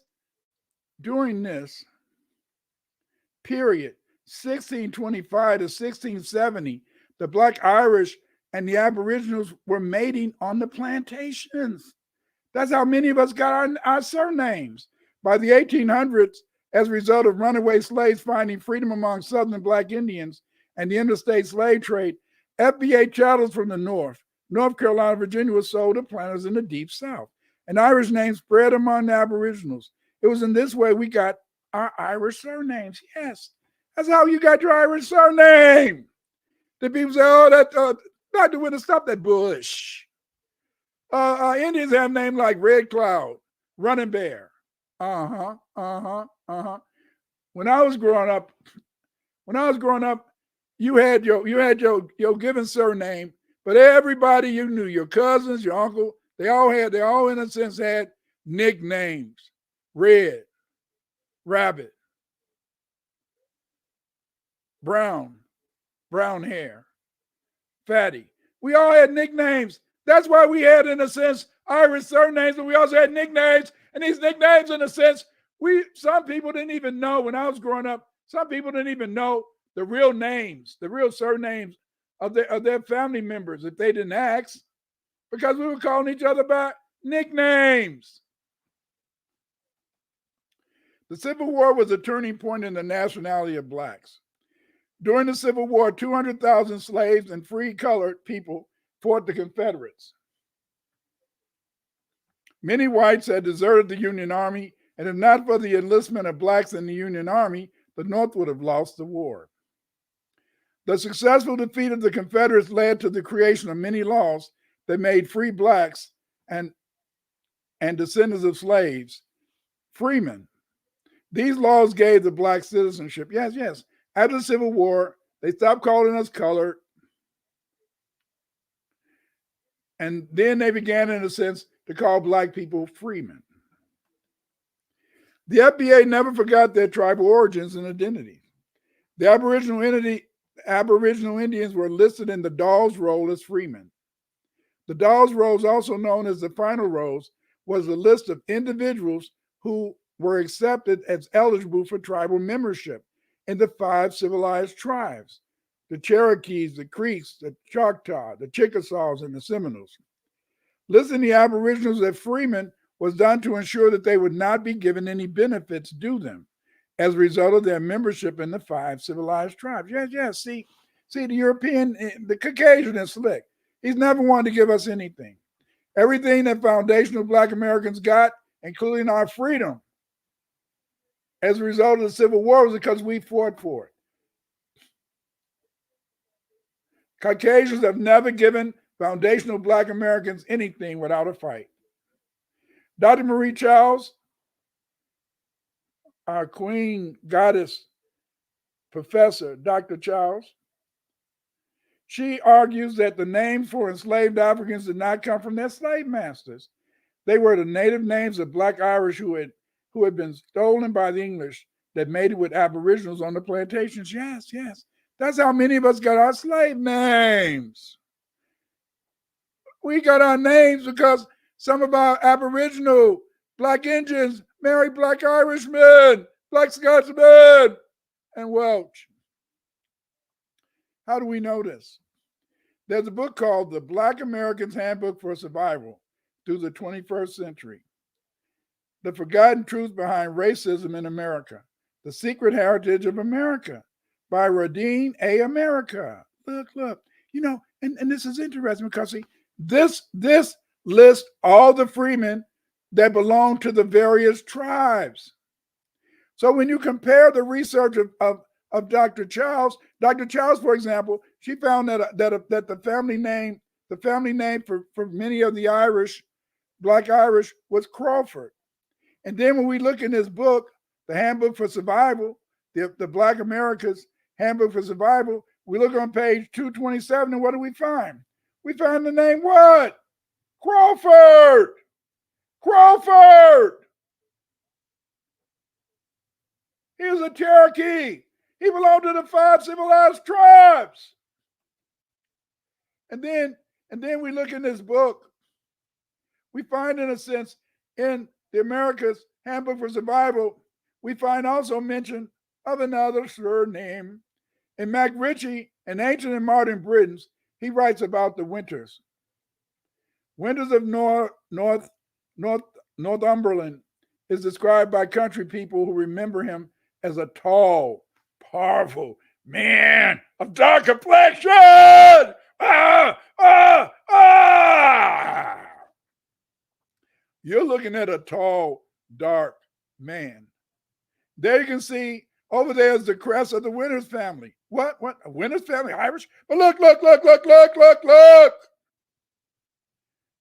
Speaker 3: period, 1625 to 1670, the Black Irish and the Aboriginals were mating on the plantations. That's how many of us got our surnames. By the 1800s, as a result of runaway slaves finding freedom among Southern Black Indians and the interstate slave trade, FBA chattels from the North Carolina, Virginia, were sold to planters in the Deep South. And Irish names spread among the Aboriginals. It was in this way we got our Irish surnames. Yes, that's how you got your Irish surname. The people say, oh, Dr. Winters, stop that bush. Indians have names like Red Cloud, Running Bear. When I was growing up, you had your given surname, but everybody you knew, your cousins, your uncle, they all in a sense had nicknames. Red, Rabbit, Brown hair, Fatty. We all had nicknames. That's why we had, in a sense, Irish surnames, but we also had nicknames. And these nicknames, in a sense, some people didn't even know when I was growing up. Some people didn't even know the real names, the real surnames of their family members if they didn't ask, because we were calling each other by nicknames. The Civil War was a turning point in the nationality of Blacks. During the Civil War, 200,000 slaves and free colored people fought the Confederates. Many whites had deserted the Union Army, and if not for the enlistment of Blacks in the Union Army, the North would have lost the war. The successful defeat of the Confederates led to the creation of many laws that made free Blacks and descendants of slaves freemen. These laws gave the Black citizenship. Yes. After the Civil War, they stopped calling us colored. And then they began, in a sense, to call Black people freemen. The FBA never forgot their tribal origins and identities. The Aboriginal Indians were listed in the Dawes Roll as freemen. The Dawes Rolls, also known as the Final Rolls, was a list of individuals who were accepted as eligible for tribal membership in the 5 civilized tribes: the Cherokees, the Creeks, the Choctaw, the Chickasaws, and the Seminoles. Listing the Aboriginals as freemen was done to ensure that they would not be given any benefits due them as a result of their membership in the 5 civilized tribes. Yes. See, the European, the Caucasian is slick. He's never wanted to give us anything. Everything that foundational Black Americans got, including our freedom, as a result of the Civil War, was because we fought for it. Caucasians have never given foundational Black Americans anything without a fight. Dr. Marie Charles, our queen goddess professor, Dr. Charles, she argues that the names for enslaved Africans did not come from their slave masters. They were the native names of Black Irish who had been stolen by the English that mated with Aboriginals on the plantations. Yes. That's how many of us got our slave names. We got our names because some of our Aboriginal Black Indians married Black Irishmen, Black Scotsmen, and Welsh. How do we know this? There's a book called The Black American's Handbook for Survival Through the 21st Century. The Forgotten Truth Behind Racism in America. The Secret Heritage of America by Radine A. America. Look. And this is interesting because, see, this lists all the freemen that belong to the various tribes. So when you compare the research of Dr. Charles, for example, she found that the family name for many of the Irish, Black Irish, was Crawford. And then when we look in this book, the Handbook for Survival, the Black America's Handbook for Survival, we look on page 227, and what do we find? We find the name what? Crawford. He was a Cherokee. He belonged to the 5 civilized tribes. And then we look in this book. We find, in a sense, in the America's Handbook for Survival, we find also mention of another surname. In Mac Ritchie, in Ancient and Modern Britons, he writes about the Winters. Winters of Northumberland is described by country people who remember him as a tall, powerful man of dark complexion. You're looking at a tall, dark man. There you can see over there is the crest of the Winters family. What? A Winters family? Irish? But look.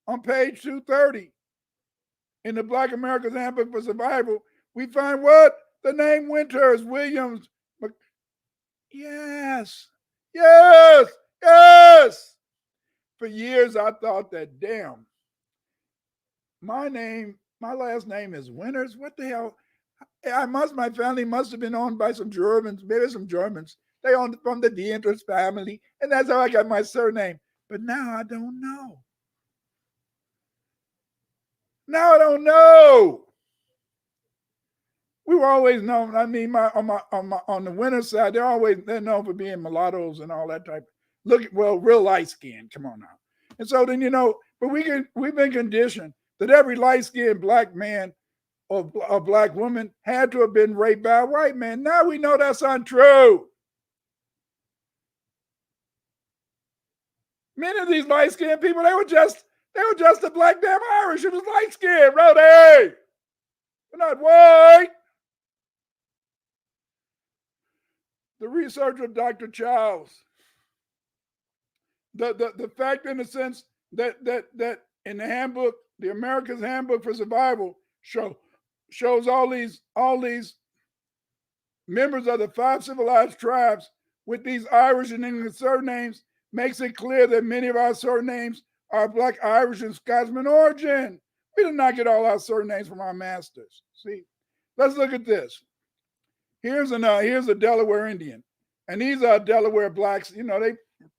Speaker 3: On page 230 in the Black America's Handbook for Survival, we find what? The name Winters, Williams. Yes. For years I thought that, damn, my last name is Winters. What the hell? My family must have been owned by some Germans, maybe some Germans. They owned it from the Winters family, and that's how I got my surname. But now I don't know. We were always known. I mean, on the Winters side, they're known for being mulattoes and all that type. Real light skin. Come on now. And so then but we've been conditioned that every light skinned black man or a black woman had to have been raped by a white man. Now we know that's untrue. Many of these light skinned people, they were just a black damn Irish. It was light skinned, Rowdy. They're not white. The research of Dr. Childs, the fact, in a sense, that in the handbook, the America's Handbook for Survival, shows all these members of the 5 civilized tribes with these Irish and English surnames, makes it clear that many of our surnames are Black, Irish, and Scotsman origin. We did not get all our surnames from our masters. See, let's look at this. Here's a Delaware Indian, and these are Delaware blacks.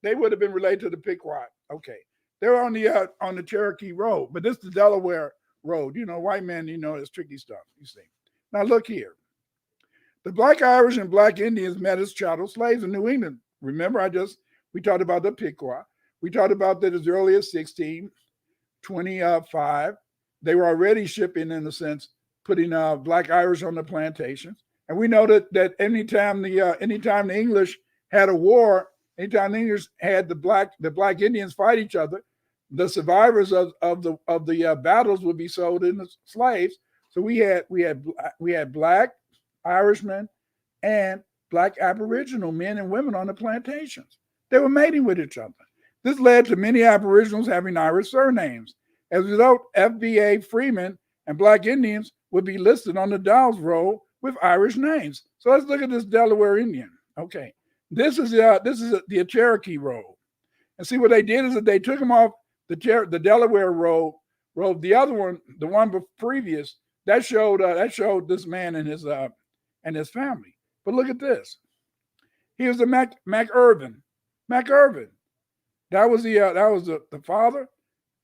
Speaker 3: They would have been related to the Pequot. Okay, they're on the Cherokee Road, but this is the Delaware Road. White man, it's tricky stuff. You see. Now look here. The Black Irish and Black Indians met as chattel slaves in New England. Remember, we talked about the Pequot. We talked about that as early as 1625. They were already shipping, in a sense, putting Black Irish on the plantations. And we know that anytime the English had a war, anytime the English had the Black Indians fight each other, the survivors of the battles would be sold into slaves. So we had Black Irishmen and Black Aboriginal men and women on the plantations. They were mating with each other. This led to many Aboriginals having Irish surnames. As a result, FBA freemen and Black Indians would be listed on the Dawes roll with Irish names. So let's look at this Delaware Indian. Okay, this is the Cherokee roll, and see what they did is that they took him off the Delaware roll. The other one, the one previous, that showed this man and his family. But look at this. Here's the Mac Irvin. That was the father,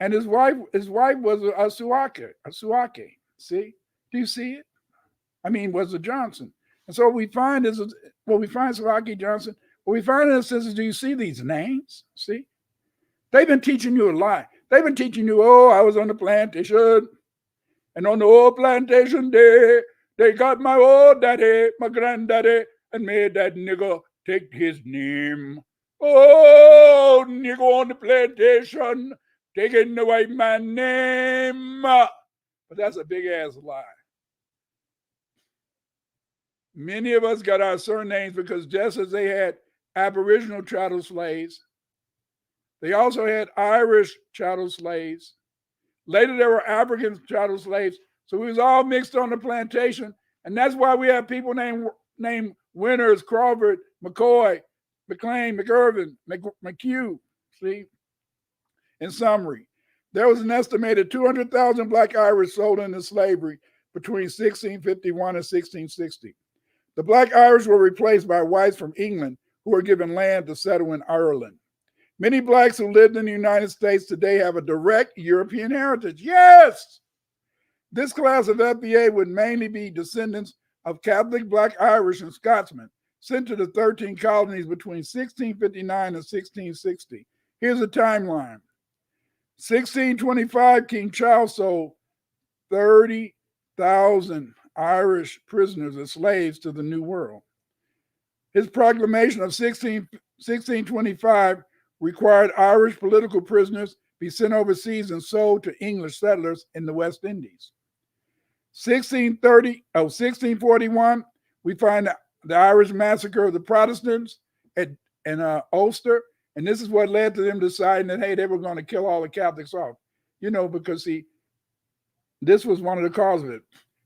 Speaker 3: and his wife was a Suake. See, do you see it? I mean, was a Johnson. And so what we find Suake Johnson. What we find in a sense is, do you see these names? See, they've been teaching you a lie. They've been teaching you, I was on the plantation, and on the old plantation day, they got my old daddy, my granddaddy, and made that nigga take his name. Oh, nigga on the plantation, taking the white man's name. But that's a big ass lie. Many of us got our surnames because just as they had Aboriginal chattel slaves, they also had Irish chattel slaves. Later, there were African chattel slaves. So we was all mixed on the plantation. And that's why we have people named Winters, Crawford, McCoy, McLean, McIrvin, McHugh. See? In summary, There was an estimated 200,000 black Irish sold into slavery between 1651 and 1660. The black Irish were replaced by whites from England who were given land to settle in Ireland. Many blacks who lived in the United States today have a direct European heritage. Yes! This class of FBA would mainly be descendants of Catholic black Irish and Scotsmen sent to the 13 colonies between 1659 and 1660. Here's a timeline. 1625, King Charles sold 30,000 Irish prisoners as slaves to the New World. His proclamation of 1625 required Irish political prisoners be sent overseas and sold to English settlers in the West Indies. 1641, we find the Irish massacre of the Protestants in Ulster. And this is what led to them deciding that, hey, they were going to kill all the Catholics off. Because this was one of the causes of it.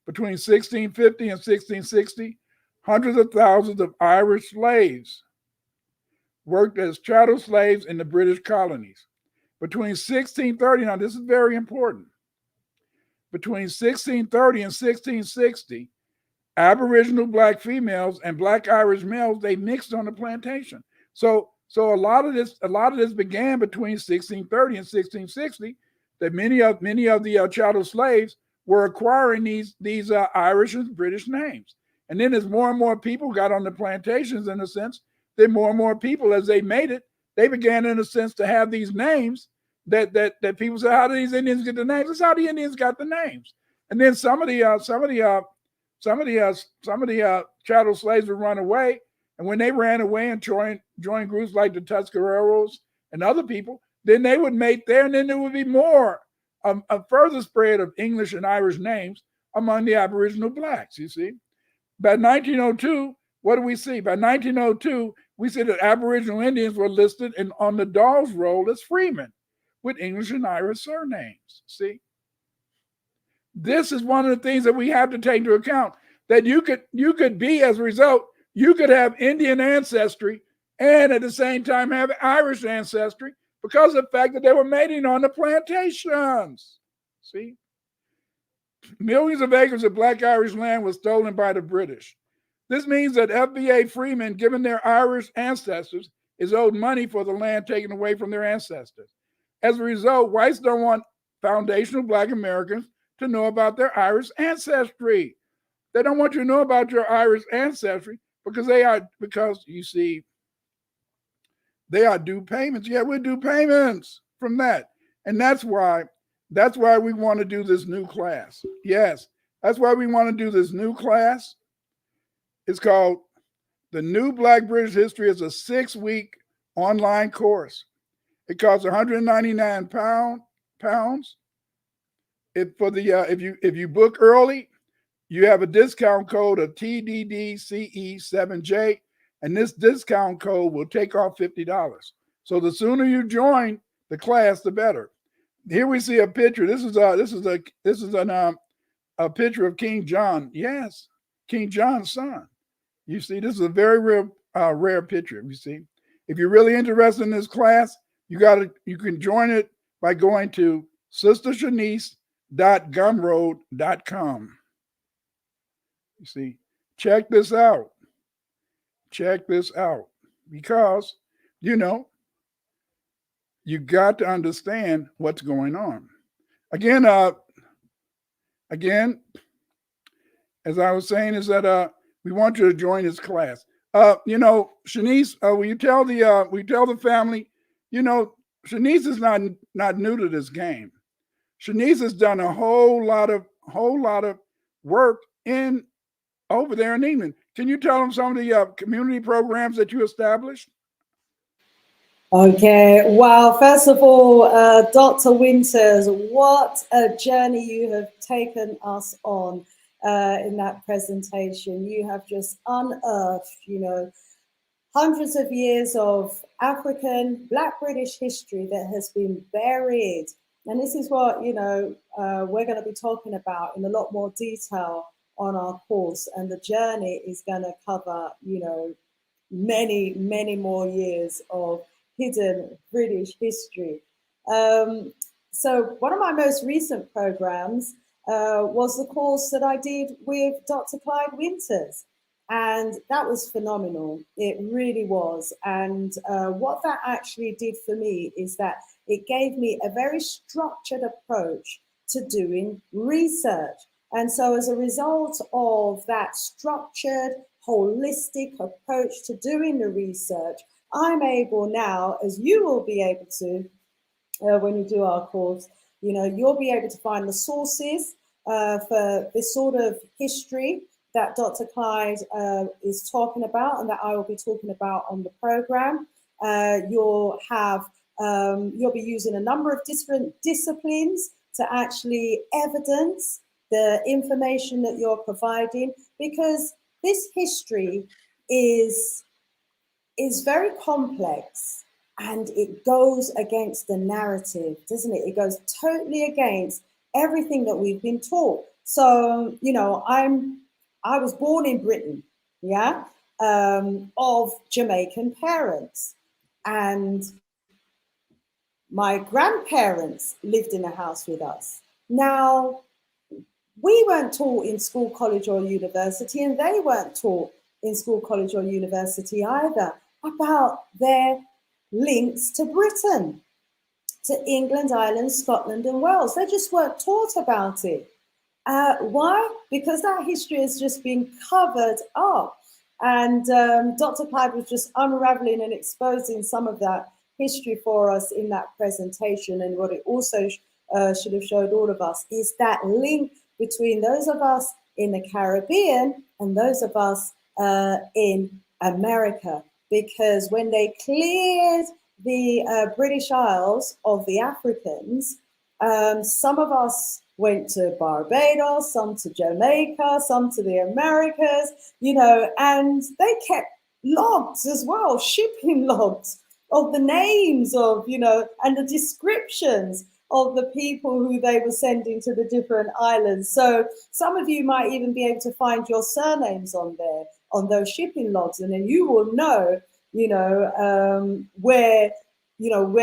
Speaker 3: Between 1650 and 1660, hundreds of thousands of Irish slaves worked as chattel slaves in the British colonies. Between 1630, now this is very important, between 1630 and 1660, Aboriginal black females and black Irish males, they mixed on the plantation. So a lot of this began between 1630 and 1660. That many of the chattel slaves were acquiring these Irish and British names. And then as more and more people got on the plantations, in a sense, then more and more people, as they made it, they began, in a sense, to have these names that people say, how do these Indians get the names? That's how the Indians got the names. And then some of the chattel slaves would run away. And when they ran away and joined groups like the Tuscareros and other people, then they would mate there, and then there would be more, a further spread of English and Irish names among the Aboriginal blacks, you see. By 1902, what do we see? By 1902, we see that Aboriginal Indians were listed on the Dawes Roll as freemen with English and Irish surnames, see. This is one of the things that we have to take into account, that you could be, as a result, you could have Indian ancestry and at the same time have Irish ancestry because of the fact that they were mating on the plantations. See? Millions of acres of black Irish land was stolen by the British. This means that FBA freemen, given their Irish ancestors, is owed money for the land taken away from their ancestors. As a result, whites don't want foundational black Americans to know about their Irish ancestry. They don't want you to know about your Irish ancestry because you see, they are due payments. Yeah, we're due payments from that. And that's why we want to do this new class. Yes, that's why we want to do this new class. It's called The New Black British History. It's a 6-week online course. It costs 199 pounds. If you book early, you have a discount code of TDDCE7J, and this discount code will take off $50. So the sooner you join the class, the better. Here we see a picture. This is a picture of King John. Yes, King John's son. You see, this is a very rare picture. You see, if you're really interested in this class, you can join it by going to sistershanice.gumroad.com. You see, check this out. Check this out, because you got to understand what's going on. Again, as I was saying, is that we want you to join this class. Shanice, will you tell the family? Shanice is not new to this game. Shanice has done a whole lot of work over there in England. Can you tell them some of the community programs that you established?
Speaker 2: Okay, well, first of all, Dr. Winters, what a journey you have taken us on in that presentation. You have just unearthed, hundreds of years of African, Black British history that has been buried. And this is what, we're going to be talking about in a lot more detail on our course. And the journey is going to cover, many, many more years of hidden British history. So one of my most recent programs was the course that I did with Dr. Clyde Winters. And that was phenomenal. It really was. And what that actually did for me is that it gave me a very structured approach to doing research. And so as a result of that structured, holistic approach to doing the research, I'm able now, as you will be able to, when you do our course, you know, you'll be able to find the sources for this sort of history that Dr. Clyde is talking about and that I will be talking about on the program. You'll be using a number of different disciplines to actually evidence the information that you're providing, because this history is very complex and it goes against the narrative, doesn't it? It goes totally against everything that we've been taught. So, you know, I was born in Britain, yeah, of Jamaican parents. And my grandparents lived in a house with us. Now, we weren't taught in school, college, or university, and they weren't taught in school, college, or university either about their links to Britain, to England, Ireland, Scotland, and Wales. They just weren't taught about it. Why? Because that history has just been covered up. And Dr. Clyde was just unraveling and exposing some of that history for us in that presentation. And what it also should have showed all of us is that link between those of us in the Caribbean and those of us in America. Because when they cleared the British Isles of the Africans, some of us went to Barbados, some to Jamaica, some to the Americas, you know, and they kept logs as well, shipping logs of the names of, you know, and the descriptions of the people who they were sending to the different islands. So some of you might even be able to find your surnames on there, on those shipping logs, and then you will know, you know, where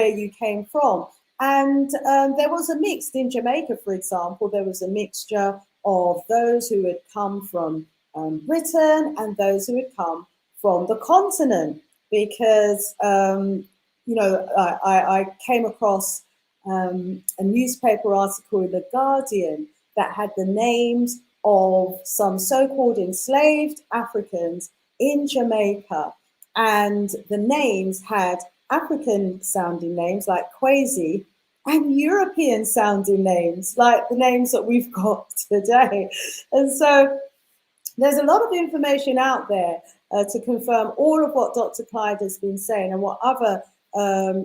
Speaker 2: you came from. And there was a mix in Jamaica, for example. There was a mixture of those who had come from Britain and those who had come from the continent, because you know, I came across a newspaper article in The Guardian that had the names of some so-called enslaved Africans in Jamaica, and the names had African sounding names like Kwesi and European sounding names like the names that we've got today. And so there's a lot of information out there to confirm all of what Dr. Clyde has been saying and what other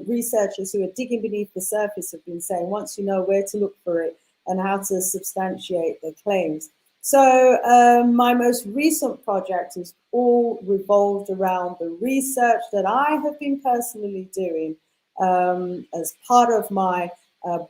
Speaker 2: researchers who are digging beneath the surface have been saying, once you know where to look for it and how to substantiate their claims. So my most recent project is all revolved around the research that I have been personally doing as part of my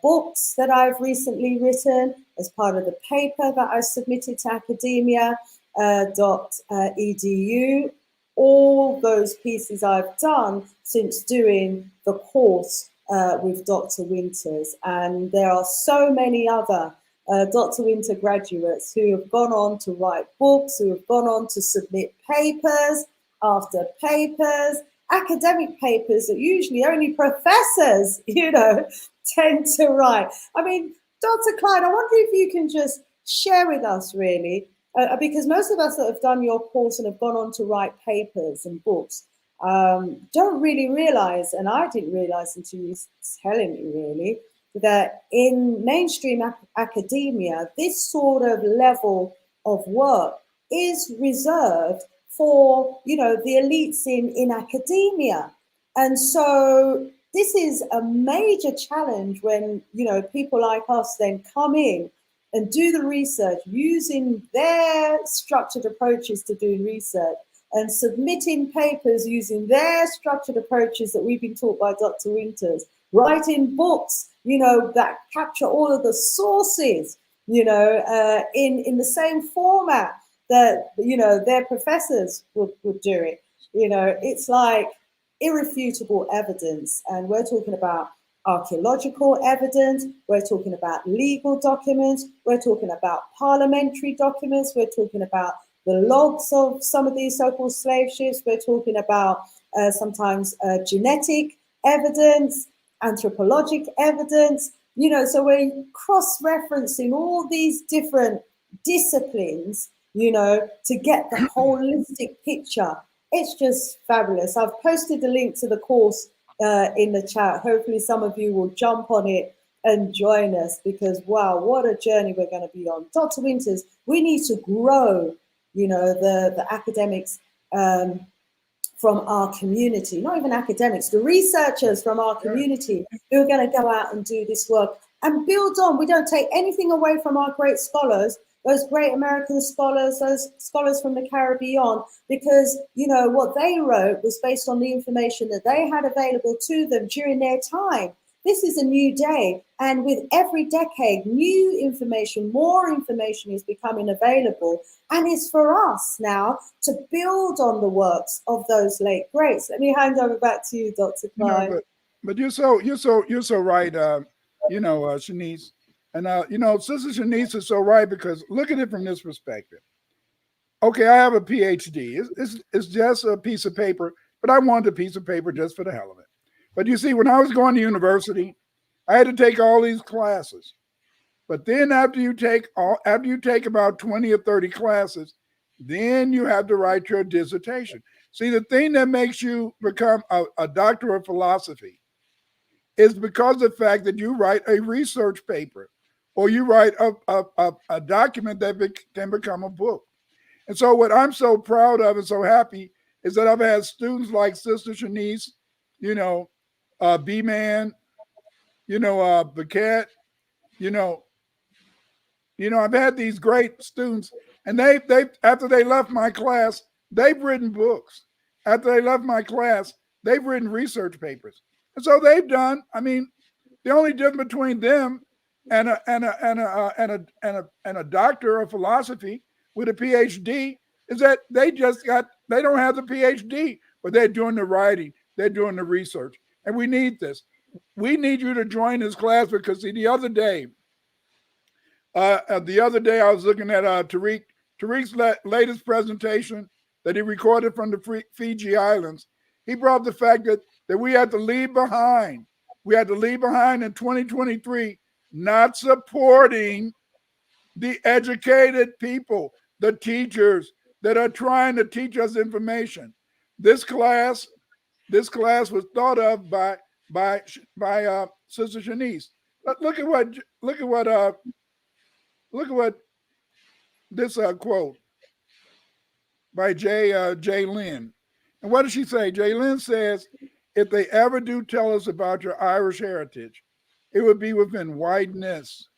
Speaker 2: books that I've recently written, as part of the paper that I submitted to academia.edu. All those pieces I've done since doing the course with Dr. Winters. And there are so many other Dr. Winter graduates who have gone on to write books, who have gone on to submit papers after papers, academic papers that usually only professors, you know, tend to write. I mean, Dr. Clyde, I wonder if you can just share with us really, because most of us that have done your course and have gone on to write papers and books don't really realize, and I didn't realize until you telling me really, that in mainstream academia, this sort of level of work is reserved for, you know, the elites in academia. And so this is a major challenge when, you know, people like us then come in and do the research using their structured approaches to doing research and submitting papers using their structured approaches that we've been taught by Dr. Winters, writing books, you know, that capture all of the sources, you know, in the same format that, you know, their professors would do it. You know, it's like irrefutable evidence. And we're talking about archaeological evidence, we're talking about legal documents, we're talking about parliamentary documents, we're talking about the logs of some of these so-called slave ships, we're talking about sometimes genetic evidence, anthropologic evidence, you know, so we're cross-referencing all these different disciplines, you know, to get the holistic picture. It's just fabulous. I've posted the link to the course in the chat. Hopefully some of you will jump on it and join us, because wow, what a journey we're going to be on. Dr. Winters, we need to grow, you know, the academics from our community, not even academics, the researchers from our community who are going to go out and do this work and build on. We don't take anything away from our great scholars, those great American scholars, those scholars from the Caribbean, because, you know, what they wrote was based on the information that they had available to them during their time. This is a new day, and with every decade, new information, more information is becoming available, and it's for us now to build on the works of those late greats. Let me hand over back to you, Dr. Clyde.
Speaker 3: You know, but you're so right. You know, Shanice, and you know, Sister Shanice is so right, because look at it from this perspective. Okay, I have a PhD. It's just a piece of paper, but I wanted a piece of paper just for the hell of it. But you see, when I was going to university, I had to take all these classes. But then after you take about 20 or 30 classes, then you have to write your dissertation. See, the thing that makes you become a doctor of philosophy is because of the fact that you write a research paper, or you write a document that can become a book. And so what I'm so proud of and so happy is that I've had students like Sister Shanice, you know, B-Man, you know, the cat, you know, I've had these great students, and they after they left my class, they've written books. After they left my class, they've written research papers. And so they've done, I mean, the only difference between them and a doctor of philosophy with a PhD is that they don't have the PhD, but they're doing the writing, they're doing the research. And we need this. We need you to join this class, because see, the other day I was looking at Tariq's latest presentation that he recorded from the Fiji Islands. He brought the fact that we had to leave behind. We had to leave behind in 2023 not supporting the educated people, the teachers that are trying to teach us information. This class was thought of by Sister Shanice. Look at what this quote by Jay Lynn. And what does she say? Jay Lynn says, if they ever do tell us about your Irish heritage, it would be within whiteness,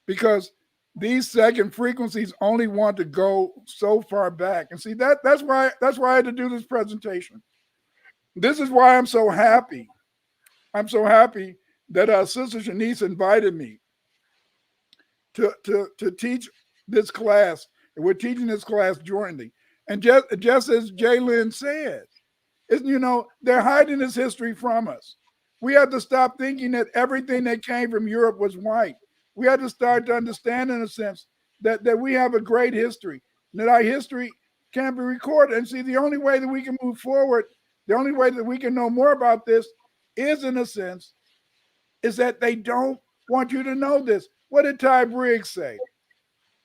Speaker 3: because these second frequencies only want to go so far back. And see, that's why I had to do this presentation. This is why I'm so happy. I'm so happy that Sister Shanice invited me to teach this class. And we're teaching this class jointly. And just as Jalen said, you know, they're hiding this history from us. We have to stop thinking that everything that came from Europe was white. We have to start to understand, in a sense, that we have a great history, and that our history can be recorded. And see, the only way that we can move forward, the only way that we can know more about this is, in a sense, is that they don't want you to know this. What did Ty Briggs say?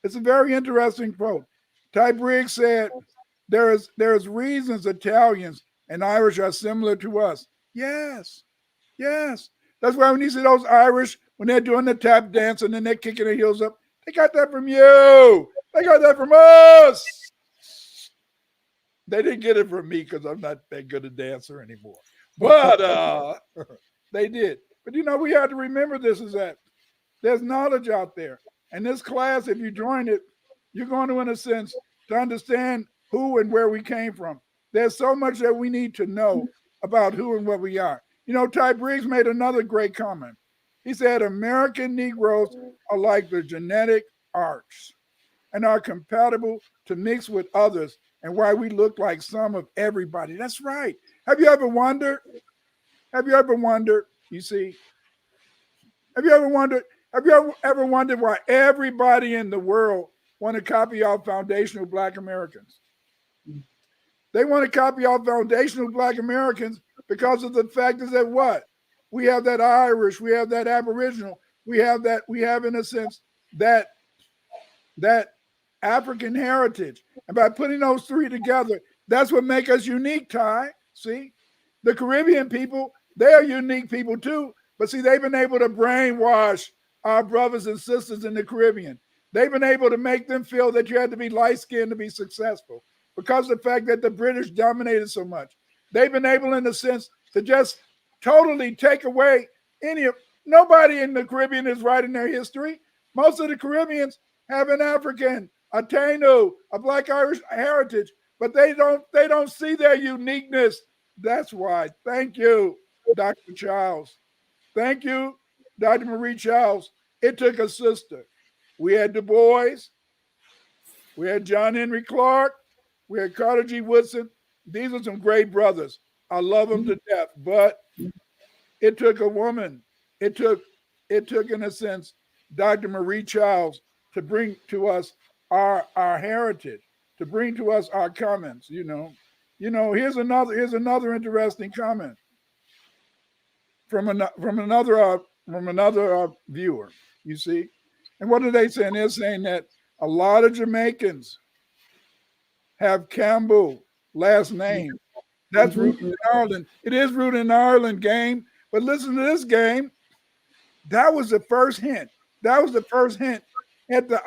Speaker 3: It's a very interesting quote. Ty Briggs said, there is reasons Italians and Irish are similar to us. Yes. That's why when you see those Irish, when they're doing the tap dance and then they're kicking their heels up, they got that from you. They got that from us. They didn't get it from me because I'm not that good a dancer anymore. But they did. But you know, we have to remember this, is that there's knowledge out there. And this class, if you join it, you're going to, in a sense, to understand who and where we came from. There's so much that we need to know about who and what we are. You know, Ty Briggs made another great comment. He said, American Negroes are like the genetic arts and are compatible to mix with others, and why we look like some of everybody. That's right. Have you ever wondered You see, have you ever wondered? Have you ever wondered why everybody in the world want to copy our foundational Black Americans? They want to copy our foundational Black Americans because of the fact is that what? We have that Irish, we have that Aboriginal, we have in a sense that African heritage. And by putting those three together, that's what makes us unique, Ty. See? The Caribbean people, they are unique people too. But see, they've been able to brainwash our brothers and sisters in the Caribbean. They've been able to make them feel that you had to be light-skinned to be successful because of the fact that the British dominated so much. They've been able, in a sense, to just totally take away nobody in the Caribbean is writing their history. Most of the Caribbeans have an African, a Taino, a Black Irish heritage, but they don't see their uniqueness. That's why. Thank you, Dr. Charles. Thank you, Dr. Marie Charles. It took a sister. We had Du Bois. We had John Henry Clark. We had Carter G. Woodson. These are some great brothers. I love them to death, but it took a woman. It took, in a sense, Dr. Marie Charles to bring to us our heritage, to bring to us our comments. Here's another interesting comment from another viewer. You see, and what are they saying? They're saying that a lot of Jamaicans have Campbell last name. That's rooted in Ireland. It is rooted in Ireland, game. But listen to this, game. That was the first hint. That was the first hint at the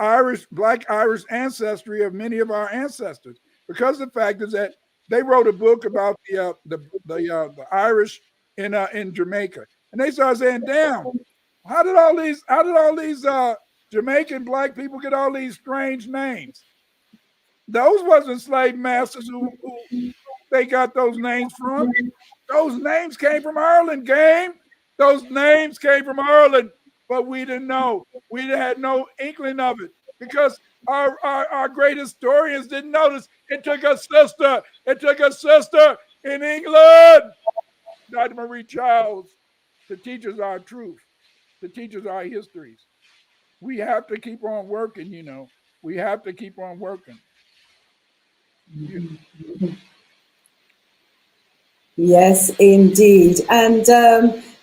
Speaker 3: Black Irish ancestry of many of our ancestors. Because the fact is that they wrote a book about the Irish in Jamaica, and they started saying, "Damn, how did all these Jamaican Black people get all these strange names? Those wasn't slave masters who they got those names from. Those names came from Ireland, game. Those names came from Ireland, but we didn't know. We had no inkling of it because our great historians didn't notice. It took a sister. It took a sister in England, Dr. Marie Charles, to teach us our truth, to teach us our histories. We have to keep on working, We have to keep on working.
Speaker 2: Yes, indeed. And,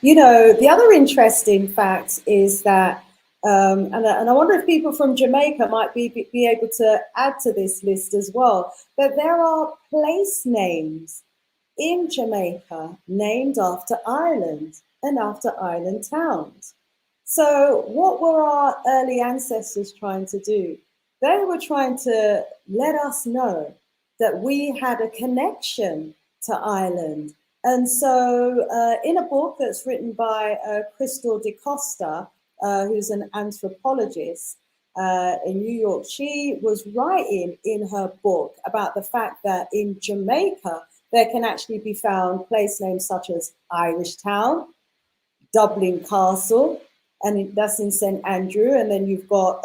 Speaker 2: the other interesting fact is that, and I wonder if people from Jamaica might be able to add to this list as well, that there are place names in Jamaica named after Ireland and after island towns. So what were our early ancestors trying to do? They were trying to let us know that we had a connection to Ireland. And so in a book that's written by Crystal DeCosta, who's an anthropologist in New York, she was writing in her book about the fact that in Jamaica, there can actually be found place names such as Irish Town, Dublin Castle, and that's in St. Andrew. And then you've got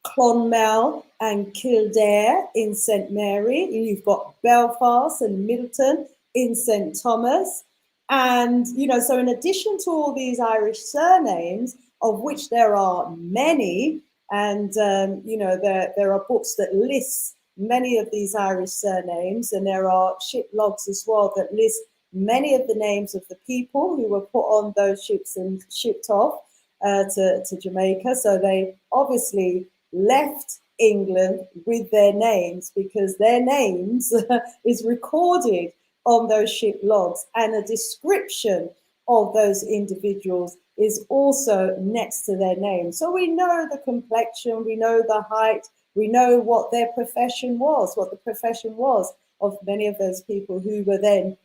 Speaker 2: Clonmel and Kildare in St. Mary. And you've got Belfast and Middleton in St. Thomas. And, so in addition to all these Irish surnames, of which there are many, and, there are books that list many of these Irish surnames, and there are ship logs as well that list many of the names of the people who were put on those ships and shipped off to Jamaica. So they obviously left England with their names because their names is recorded on those ship logs, and a description of those individuals is also next to their name. So we know the complexion, we know the height, we know what their profession was, what the profession was of many of those people who were then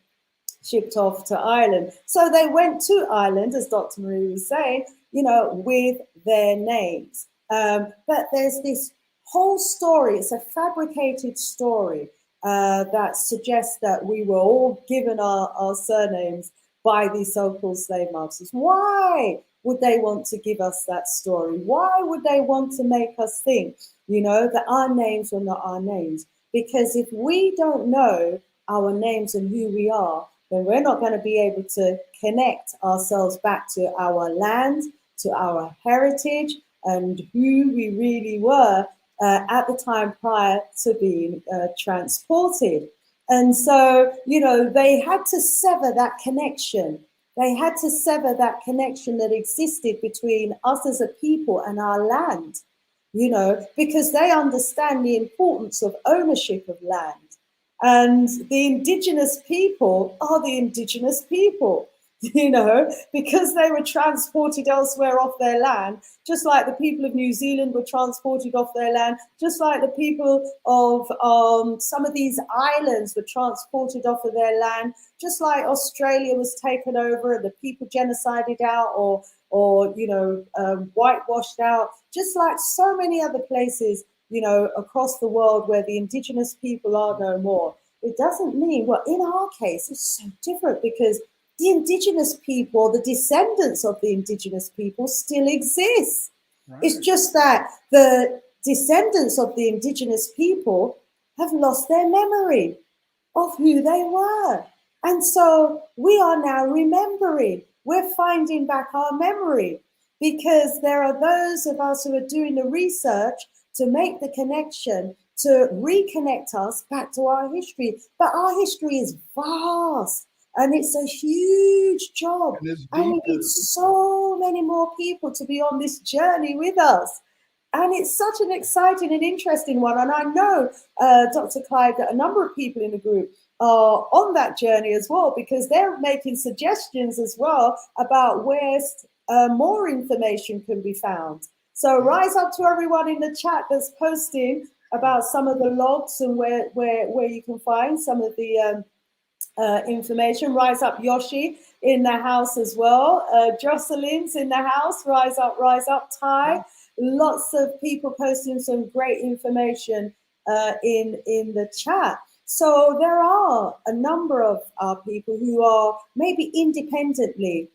Speaker 2: shipped off to Ireland. So they went to Ireland, as Dr. Marie was saying, with their names. But there's this whole story, it's a fabricated story that suggests that we were all given our surnames by these so-called slave masters. Why would they want to give us that story? Why would they want to make us think, that our names were not our names? Because if we don't know our names and who we are, then we're not going to be able to connect ourselves back to our land, to our heritage, and who we really were at the time prior to being transported. And so, they had to sever that connection. They had to sever that connection that existed between us as a people and our land, because they understand the importance of ownership of land. And the indigenous people are the indigenous people, because they were transported elsewhere off their land, just like the people of New Zealand were transported off their land, just like the people of some of these islands were transported off of their land, just like Australia was taken over and the people genocided out or whitewashed out, just like so many other places, across the world where the indigenous people are no more. It doesn't mean, well, in our case, it's so different because the indigenous people, the descendants of the indigenous people still exist. Right. It's just that the descendants of the indigenous people have lost their memory of who they were. And so we are now remembering. We're finding back our memory because there are those of us who are doing the research to make the connection, to reconnect us back to our history. But our history is vast. And it's a huge job. And we need so many more people to be on this journey with us. And it's such an exciting and interesting one. And I know, Dr. Clyde, that a number of people in the group are on that journey as well, because they're making suggestions as well about where more information can be found. So rise up to everyone in the chat that's posting about some of the logs and where you can find some of the information. Rise up, Yoshi in the house as well. Jocelyn's in the house. Rise up, Ty. Lots of people posting some great information in the chat. So there are a number of our people who are maybe independently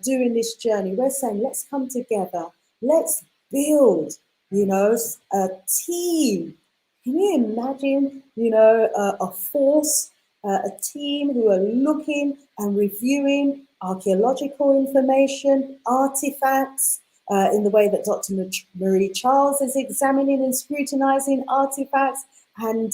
Speaker 2: doing this journey. We're saying, let's come together. Let's build, a team. Can you imagine, a force, a team who are looking and reviewing archaeological information, artifacts, in the way that Dr. Marie Charles is examining and scrutinizing artifacts and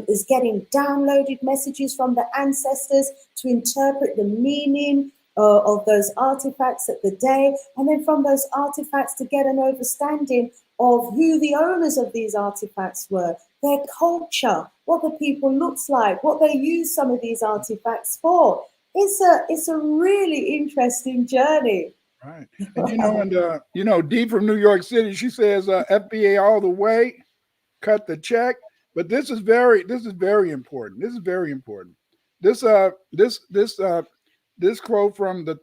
Speaker 2: is getting downloaded messages from the ancestors to interpret the meaning of those artifacts at the day, and then from those artifacts to get an understanding of who the owners of these artifacts were, their culture, what the people looks like, what they use some of these artifacts for. It's a really interesting journey.
Speaker 3: Right. And Dee from New York City, she says FBA all the way, cut the check. But this is very important. This is very important. This quote from the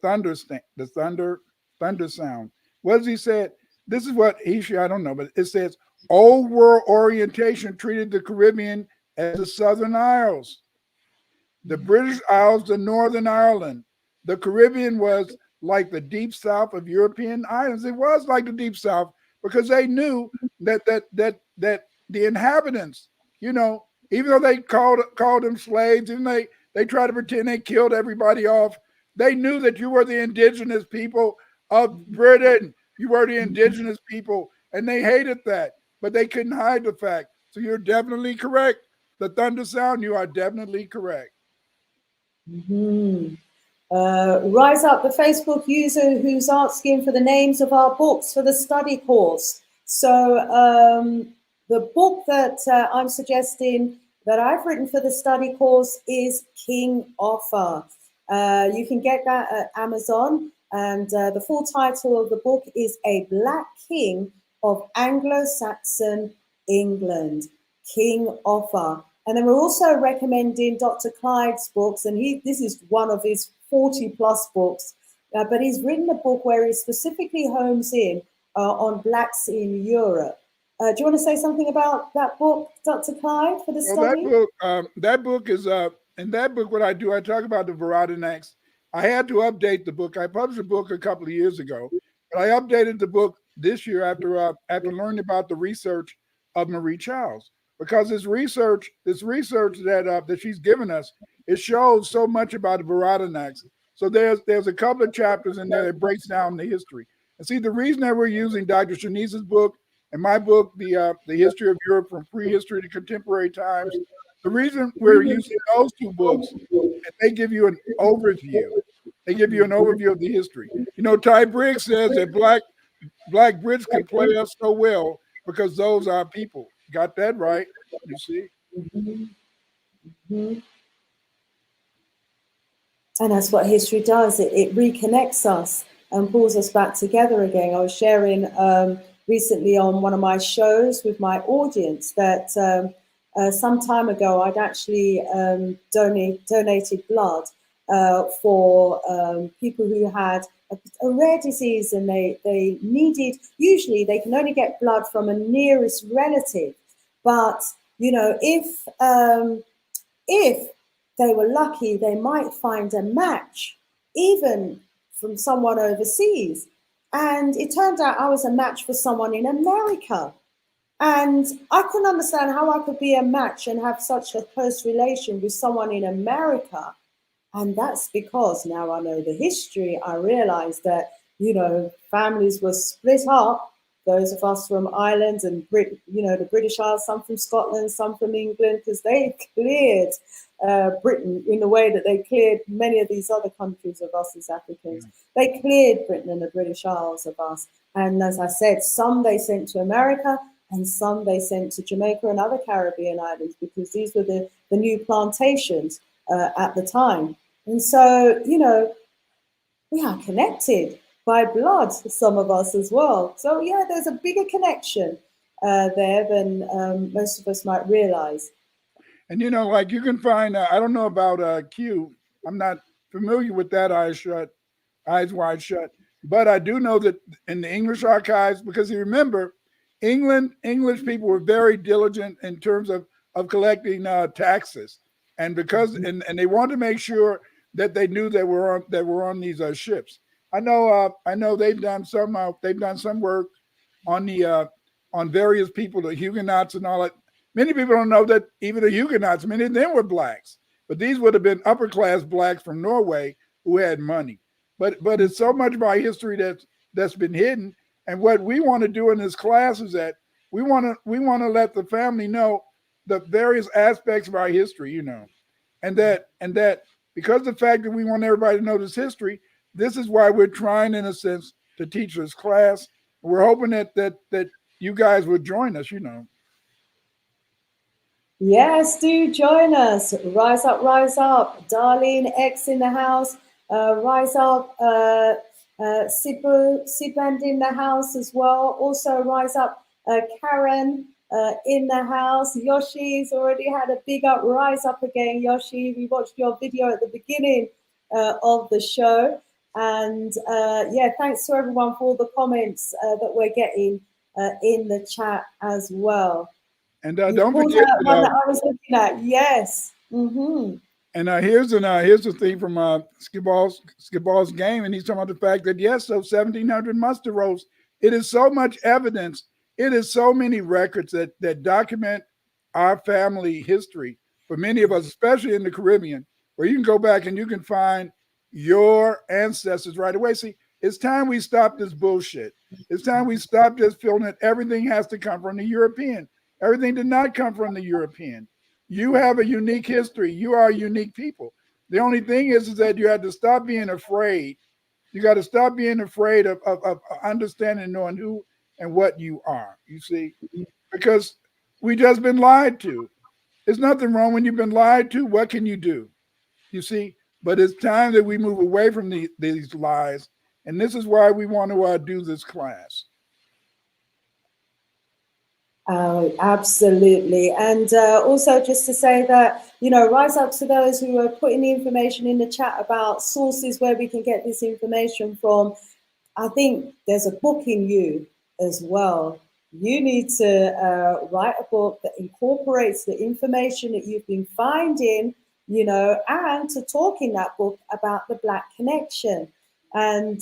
Speaker 3: thunder sound. What does he say? This is what I don't know, but it says old world orientation treated the Caribbean as the Southern Isles, the British Isles, the Northern Ireland. The Caribbean was like the deep south of European islands. It was like the deep south because they knew that the inhabitants, even though they called them slaves, and they tried to pretend they killed everybody off, they knew that you were the indigenous people of Britain. You were the indigenous people, and they hated that, but they couldn't hide the fact. So you're definitely correct. The thunder sound, you are definitely correct.
Speaker 2: Mm-hmm. Rise up, the Facebook user who's asking for the names of our books for the study course. So the book that I'm suggesting that I've written for the study course is King Offa. You can get that at Amazon, and the full title of the book is A Black King of Anglo-Saxon England, King Offa. And then we're also recommending Dr. Clyde's books, and this is one of his 40 plus books, but he's written a book where he specifically homes in on Blacks in Europe. Do you want to say something about that book, Dr. Clyde, for the study?
Speaker 3: That book is, in that book, what I do, I talk about the Varadanax. I had to update the book. I published a book a couple of years ago, but I updated the book this year after learning about the research of Marie Charles, because this research that she's given us it shows so much about the Varadanax. So there's a couple of chapters in there that breaks down the history. And see, the reason that we're using Dr. Shanice's book and my book, the History of Europe from Prehistory to Contemporary Times, the reason we're using those two books is they give you an overview. They give you an overview of the history. You know, Ty Briggs says that black Brits can play us so well because those are people. Got that right, you see?
Speaker 2: Mhm. And that's what history does. It reconnects us and pulls us back together again. I was sharing recently on one of my shows with my audience that some time ago I'd actually donated blood for people who had a rare disease, and they needed, usually they can only get blood from a nearest relative. But, you know, if they were lucky, they might find a match, even from someone overseas. And it turned out I was a match for someone in America. And I couldn't understand how I could be a match and have such a close relation with someone in America. And that's because now I know the history, I realized that, you know, families were split up. Those of us from Ireland and the British Isles, some from Scotland, some from England, because they cleared Britain in the way that they cleared many of these other countries of us as Africans. They cleared Britain and the British Isles of us. And as I said, some they sent to America and some they sent to Jamaica and other Caribbean islands, because these were the new plantations at the time. And so, you know, we are connected by blood, some of us as well. So, yeah, there's a bigger connection there than most of us might realize.
Speaker 3: And, you know, like you can find, I don't know about Q. I'm not familiar with that Eyes Wide Shut. But I do know that in the English archives, because you remember, English people were very diligent in terms of collecting taxes. And because and they wanted to make sure that they knew that were on these ships. I know they've done some work on the on various people, the Huguenots and all that. Many people don't know that even the Huguenots, many of them were blacks, but these would have been upper class blacks from Norway who had money. But it's so much of our history that's been hidden. And what we want to do in this class is that we want to let the family know the various aspects of our history, you know, and that because the fact that we want everybody to know this history, this is why we're trying, in a sense, to teach this class. We're hoping that you guys would join us, you know.
Speaker 2: Yes, do join us. Rise up, rise up. Darlene X in the house. Rise up. Siband in the house as well. Also, rise up. Karen in the house. Yoshi's already had a big up. Rise up again, Yoshi. We watched your video at the beginning of the show. And yeah, thanks to everyone for all the comments that we're getting in the chat as well.
Speaker 3: And don't forget
Speaker 2: one that I was looking at. Yes. Mm-hmm.
Speaker 3: And here's the thing from Skiball's game, and he's talking about the fact that yes, those 1,700 muster rolls. It is so much evidence. It is so many records that document our family history for many of us, especially in the Caribbean, where you can go back and you can find your ancestors right away. See, it's time we stop this bullshit. It's time we stop just feeling that everything has to come from the European. Everything did not come from the European. You have a unique history. You are unique people. The only thing is that you have to stop being afraid. You got to stop being afraid of understanding and knowing who and what you are, you see, because we just been lied to. There's nothing wrong when you've been lied to. What can you do? You see, but it's time that we move away from these lies. And this is why we want to do this class.
Speaker 2: Oh, absolutely. And also just to say that, you know, rise up to those who are putting the information in the chat about sources where we can get this information from. I think there's a book in you as well. You need to write a book that incorporates the information that you've been finding, you know, and to talk in that book about the Black connection. And,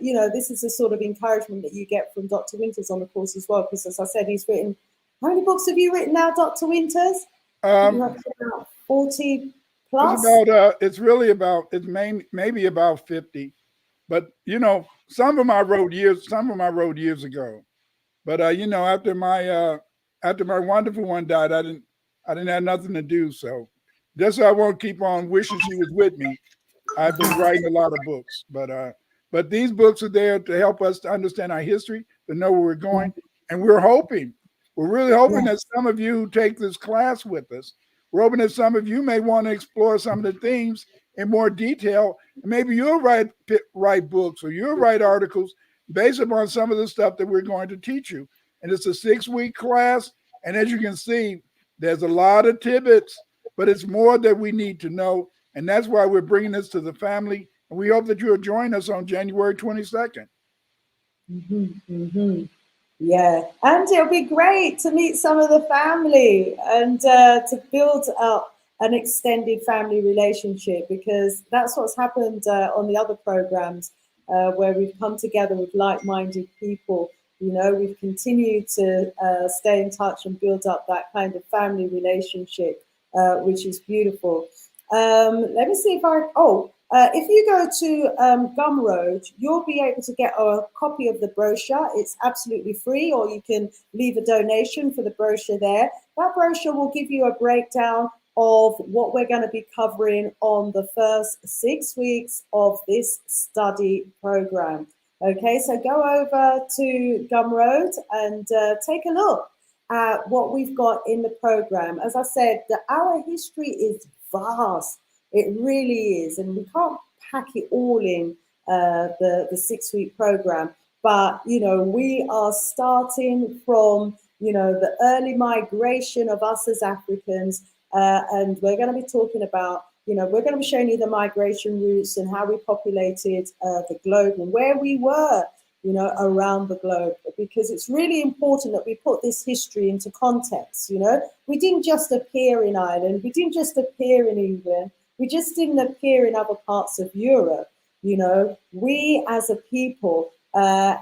Speaker 2: you know, this is the sort of encouragement that you get from Dr. Winters on the course as well, because as I said, he's written, how many books have you written now, Dr. Winters? 40 plus?
Speaker 3: It's really about, maybe about 50. But some of them I wrote years ago. But after my wonderful one died, I didn't have nothing to do. So just so I won't keep on wishing she was with me, I've been writing a lot of books. But these books are there to help us to understand our history, to know where we're going. And we're really hoping that some of you who take this class with us, we're hoping that some of you may want to explore some of the themes in more detail. And maybe you'll write books, or you'll write articles based upon some of the stuff that we're going to teach you. And it's a 6-week class. And as you can see, there's a lot of tidbits, but it's more that we need to know. And that's why we're bringing this to the family. And we hope that you'll join us on January 22nd.
Speaker 2: Yeah, and it'll be great to meet some of the family and to build up an extended family relationship, because that's what's happened on the other programs where we've come together with like-minded people. We've continued to stay in touch and build up that kind of family relationship, which is beautiful. Let me see if you go to Gumroad, you'll be able to get a copy of the brochure. It's absolutely free, or you can leave a donation for the brochure there. That brochure will give you a breakdown of what we're going to be covering on the first 6 weeks of this study program. Okay, so go over to Gumroad and take a look at what we've got in the program. As I said, our history is vast. It really is, and we can't pack it all in the 6-week program. But we are starting from the early migration of us as Africans, and we're going to be talking about we're going to be showing you the migration routes and how we populated the globe and where we were around the globe, because it's really important that we put this history into context. We didn't just appear in Ireland, we didn't just appear in England. We just didn't appear in other parts of Europe. We as a people were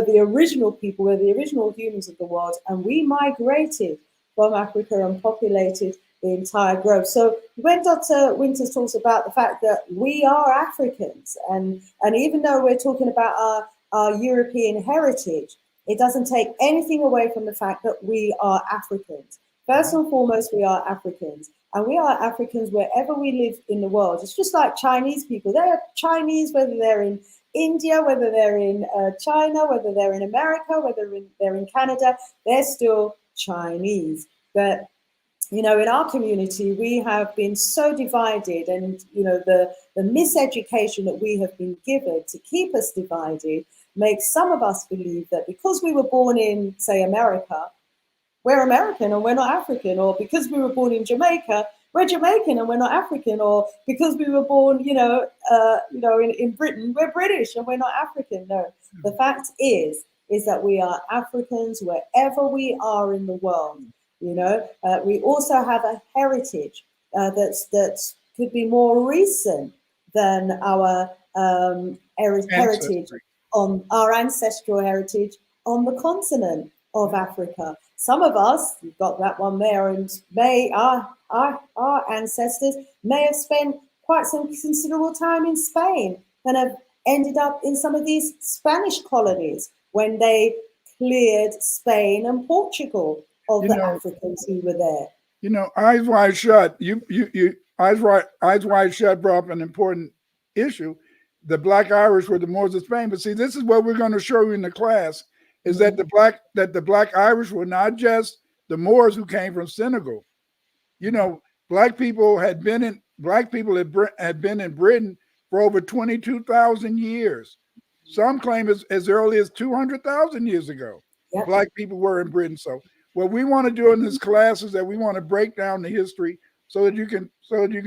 Speaker 2: the original people, we're the original humans of the world, and we migrated from Africa and populated the entire globe. So when Dr. Winters talks about the fact that we are Africans, and even though we're talking about our European heritage, it doesn't take anything away from the fact that we are Africans. First and foremost, we are Africans. And we are Africans wherever we live in the world. It's just like Chinese people. They're Chinese, whether they're in India, whether they're in China, whether they're in America, whether they're in Canada, they're still Chinese. But, in our community, we have been so divided, and, the miseducation that we have been given to keep us divided makes some of us believe that because we were born in, say, America, we're American and we're not African, or because we were born in Jamaica, we're Jamaican and we're not African, or because we were born, in Britain, we're British and we're not African. No, the fact is that we are Africans wherever we are in the world. We also have a heritage that could be more recent than our heritage on our ancestral heritage on the continent of Africa. Some of us, you've got that one there, and our ancestors may have spent quite some considerable time in Spain and have ended up in some of these Spanish colonies when they cleared Spain and Portugal of the Africans who were there.
Speaker 3: Eyes Wide Shut. Eyes Wide Shut brought up an important issue. The Black Irish were the Moors of Spain. But see, this is what we're going to show you in the class. Is that the Black Irish were not just the Moors who came from Senegal. Black people had been in Britain for over 22,000 years. Some claim as early as 200,000 years ago. Yep. Black people were in Britain. So what we want to do in this class is that we want to break down the history so that you can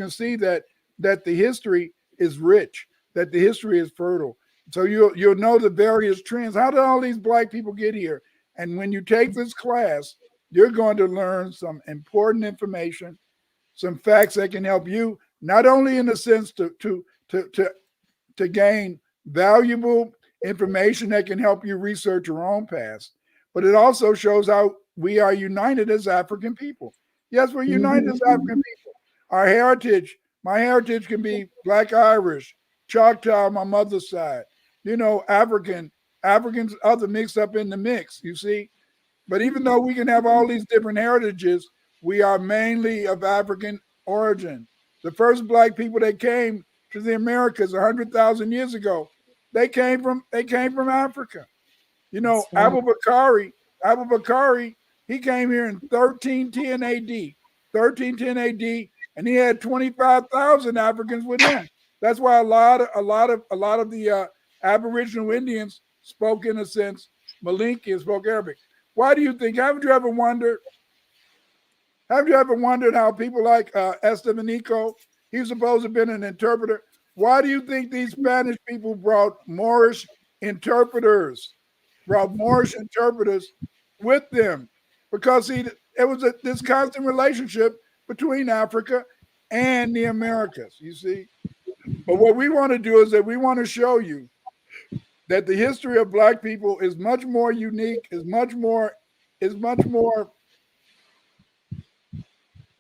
Speaker 3: see that the history is rich, that the history is fertile. So you'll know the various trends. How did all these Black people get here? And when you take this class, you're going to learn some important information, some facts that can help you, not only in the sense to gain valuable information that can help you research your own past, but it also shows how we are united as African people. Yes, we're united as African people. Our heritage, my heritage can be Black Irish, Choctaw on my mother's side, Africans, other mixed up in the mix, you see. But even though we can have all these different heritages, we are mainly of African origin. The first Black people that came to the Americas 100,000 years ago, they came from Africa.
Speaker 2: That's right.
Speaker 3: Abu Bakari, he came here in 1310 AD, 1310 AD, and he had 25,000 Africans with him. That's why a lot of the Aboriginal Indians spoke, in a sense, Malinke, and spoke Arabic. Why do you think? Haven't you ever wondered how people like Estevanico, he was supposed to have been an interpreter. Why do you think these Spanish people brought Moorish interpreters with them? Because it was this constant relationship between Africa and the Americas, you see. But what we want to do is that we want to show you that the history of Black people is much more unique, is much more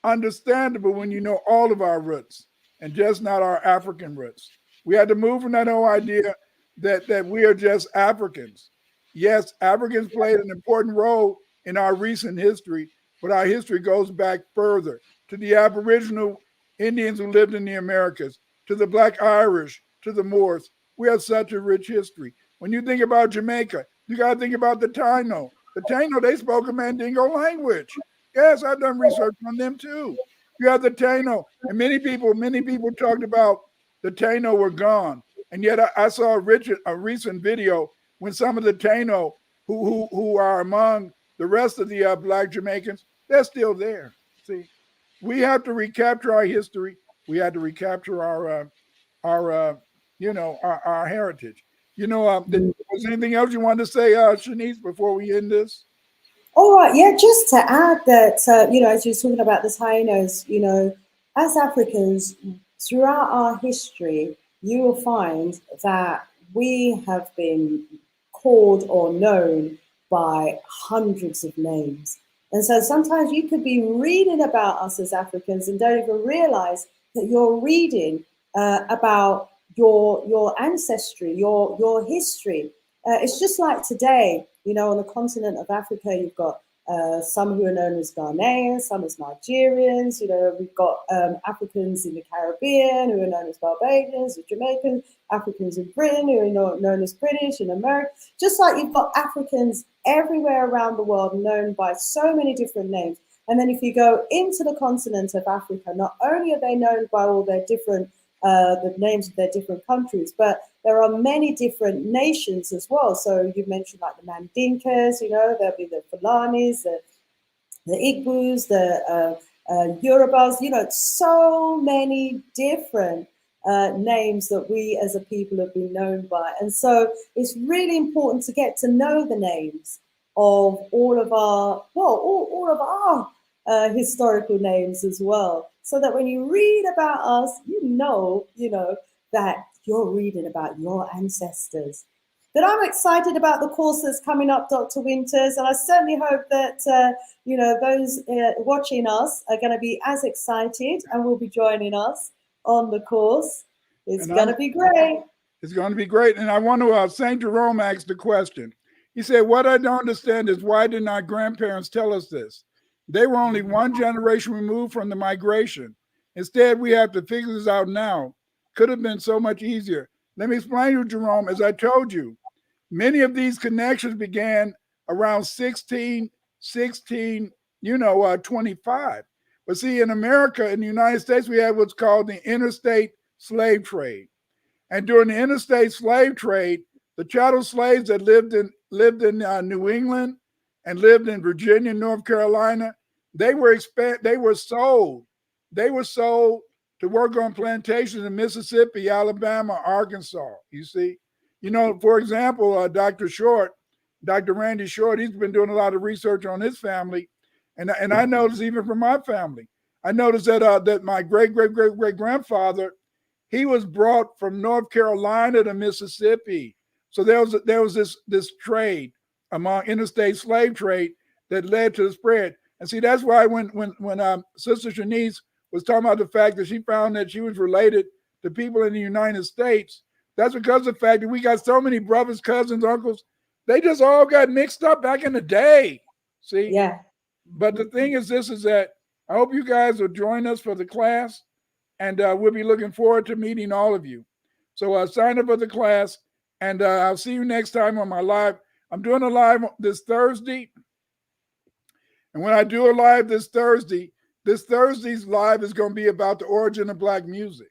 Speaker 3: understandable when you know all of our roots and just not our African roots. We had to move from that whole idea that we are just Africans. Yes, Africans played an important role in our recent history, but our history goes back further to the Aboriginal Indians who lived in the Americas, to the Black Irish, to the Moors. We have such a rich history. When you think about Jamaica, you got to think about the Taino. The Taino, they spoke a Mandingo language. Yes, I've done research on them too. You have the Taino, and many people talked about the Taino were gone, and yet I saw a recent video when some of the Taino who are among the rest of the Black Jamaicans, they're still there. See, we have to recapture our history. We had to recapture our heritage. Was anything else you wanted to say, Shanice, before we end this?
Speaker 2: All right, yeah, just to add that, as you're talking about the Tainos, as Africans, throughout our history, you will find that we have been called or known by hundreds of names. And so sometimes you could be reading about us as Africans and don't even realize that you're reading about your ancestry, your history. It's just like today, on the continent of Africa, you've got some who are known as Ghanaians, some as Nigerians. We've got Africans in the Caribbean who are known as Barbadians, or Jamaicans, Africans in Britain who are known as British in America. Just like you've got Africans everywhere around the world known by so many different names. And then if you go into the continent of Africa, not only are they known by all their different the names of their different countries, but there are many different nations as well. So you mentioned like the Mandinkas, there'll be the Fulanis, the Igbos, the Yorubas, so many different names that we as a people have been known by. And so it's really important to get to know the names of all of our historical names as well, so that when you read about us, that you're reading about your ancestors. But I'm excited about the course that's coming up, Dr. Winters, and I certainly hope that those watching us are going to be as excited and will be joining us on the course. It's going to be great.
Speaker 3: It's going to be great. And I want to, St. Jerome asked the question. He said, what I don't understand is why didn't our grandparents tell us this? They were only one generation removed from the migration. Instead, we have to figure this out now. Could have been so much easier. Let me explain to you, Jerome. As I told you, many of these connections began around 25. But see, in America, in the United States, we had what's called the interstate slave trade. And during the interstate slave trade, the chattel slaves that lived in New England and lived in Virginia, North Carolina, they were sold to work on plantations in Mississippi, Alabama, Arkansas. You see, for example, Dr. Randy Short, he's been doing a lot of research on his family, and I noticed even from my family, I noticed that my great grandfather, he was brought from North Carolina to Mississippi. So there was this trade among interstate slave trade that led to the spread. And see, that's why when Sister Shanice was talking about the fact that she found that she was related to people in the United States. That's because of the fact that we got so many brothers, cousins, uncles. They just all got mixed up back in the day. See?
Speaker 2: Yeah.
Speaker 3: But the thing is this, is that I hope you guys will join us for the class, and we'll be looking forward to meeting all of you. So sign up for the class, and I'll see you next time on my live. I'm doing a live this Thursday. And when I do a live this Thursday's live is going to be about the origin of Black music.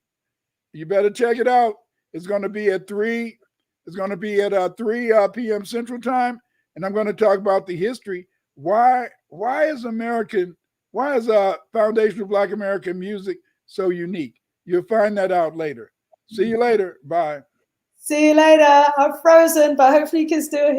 Speaker 3: You better check it out. It's going to be at 3. It's going to be at 3 p.m. Central Time, and I'm going to talk about the history. Why is foundational Black American music so unique? You'll find that out later. See you later. Bye.
Speaker 2: See you later. I'm frozen, but hopefully you can still hear.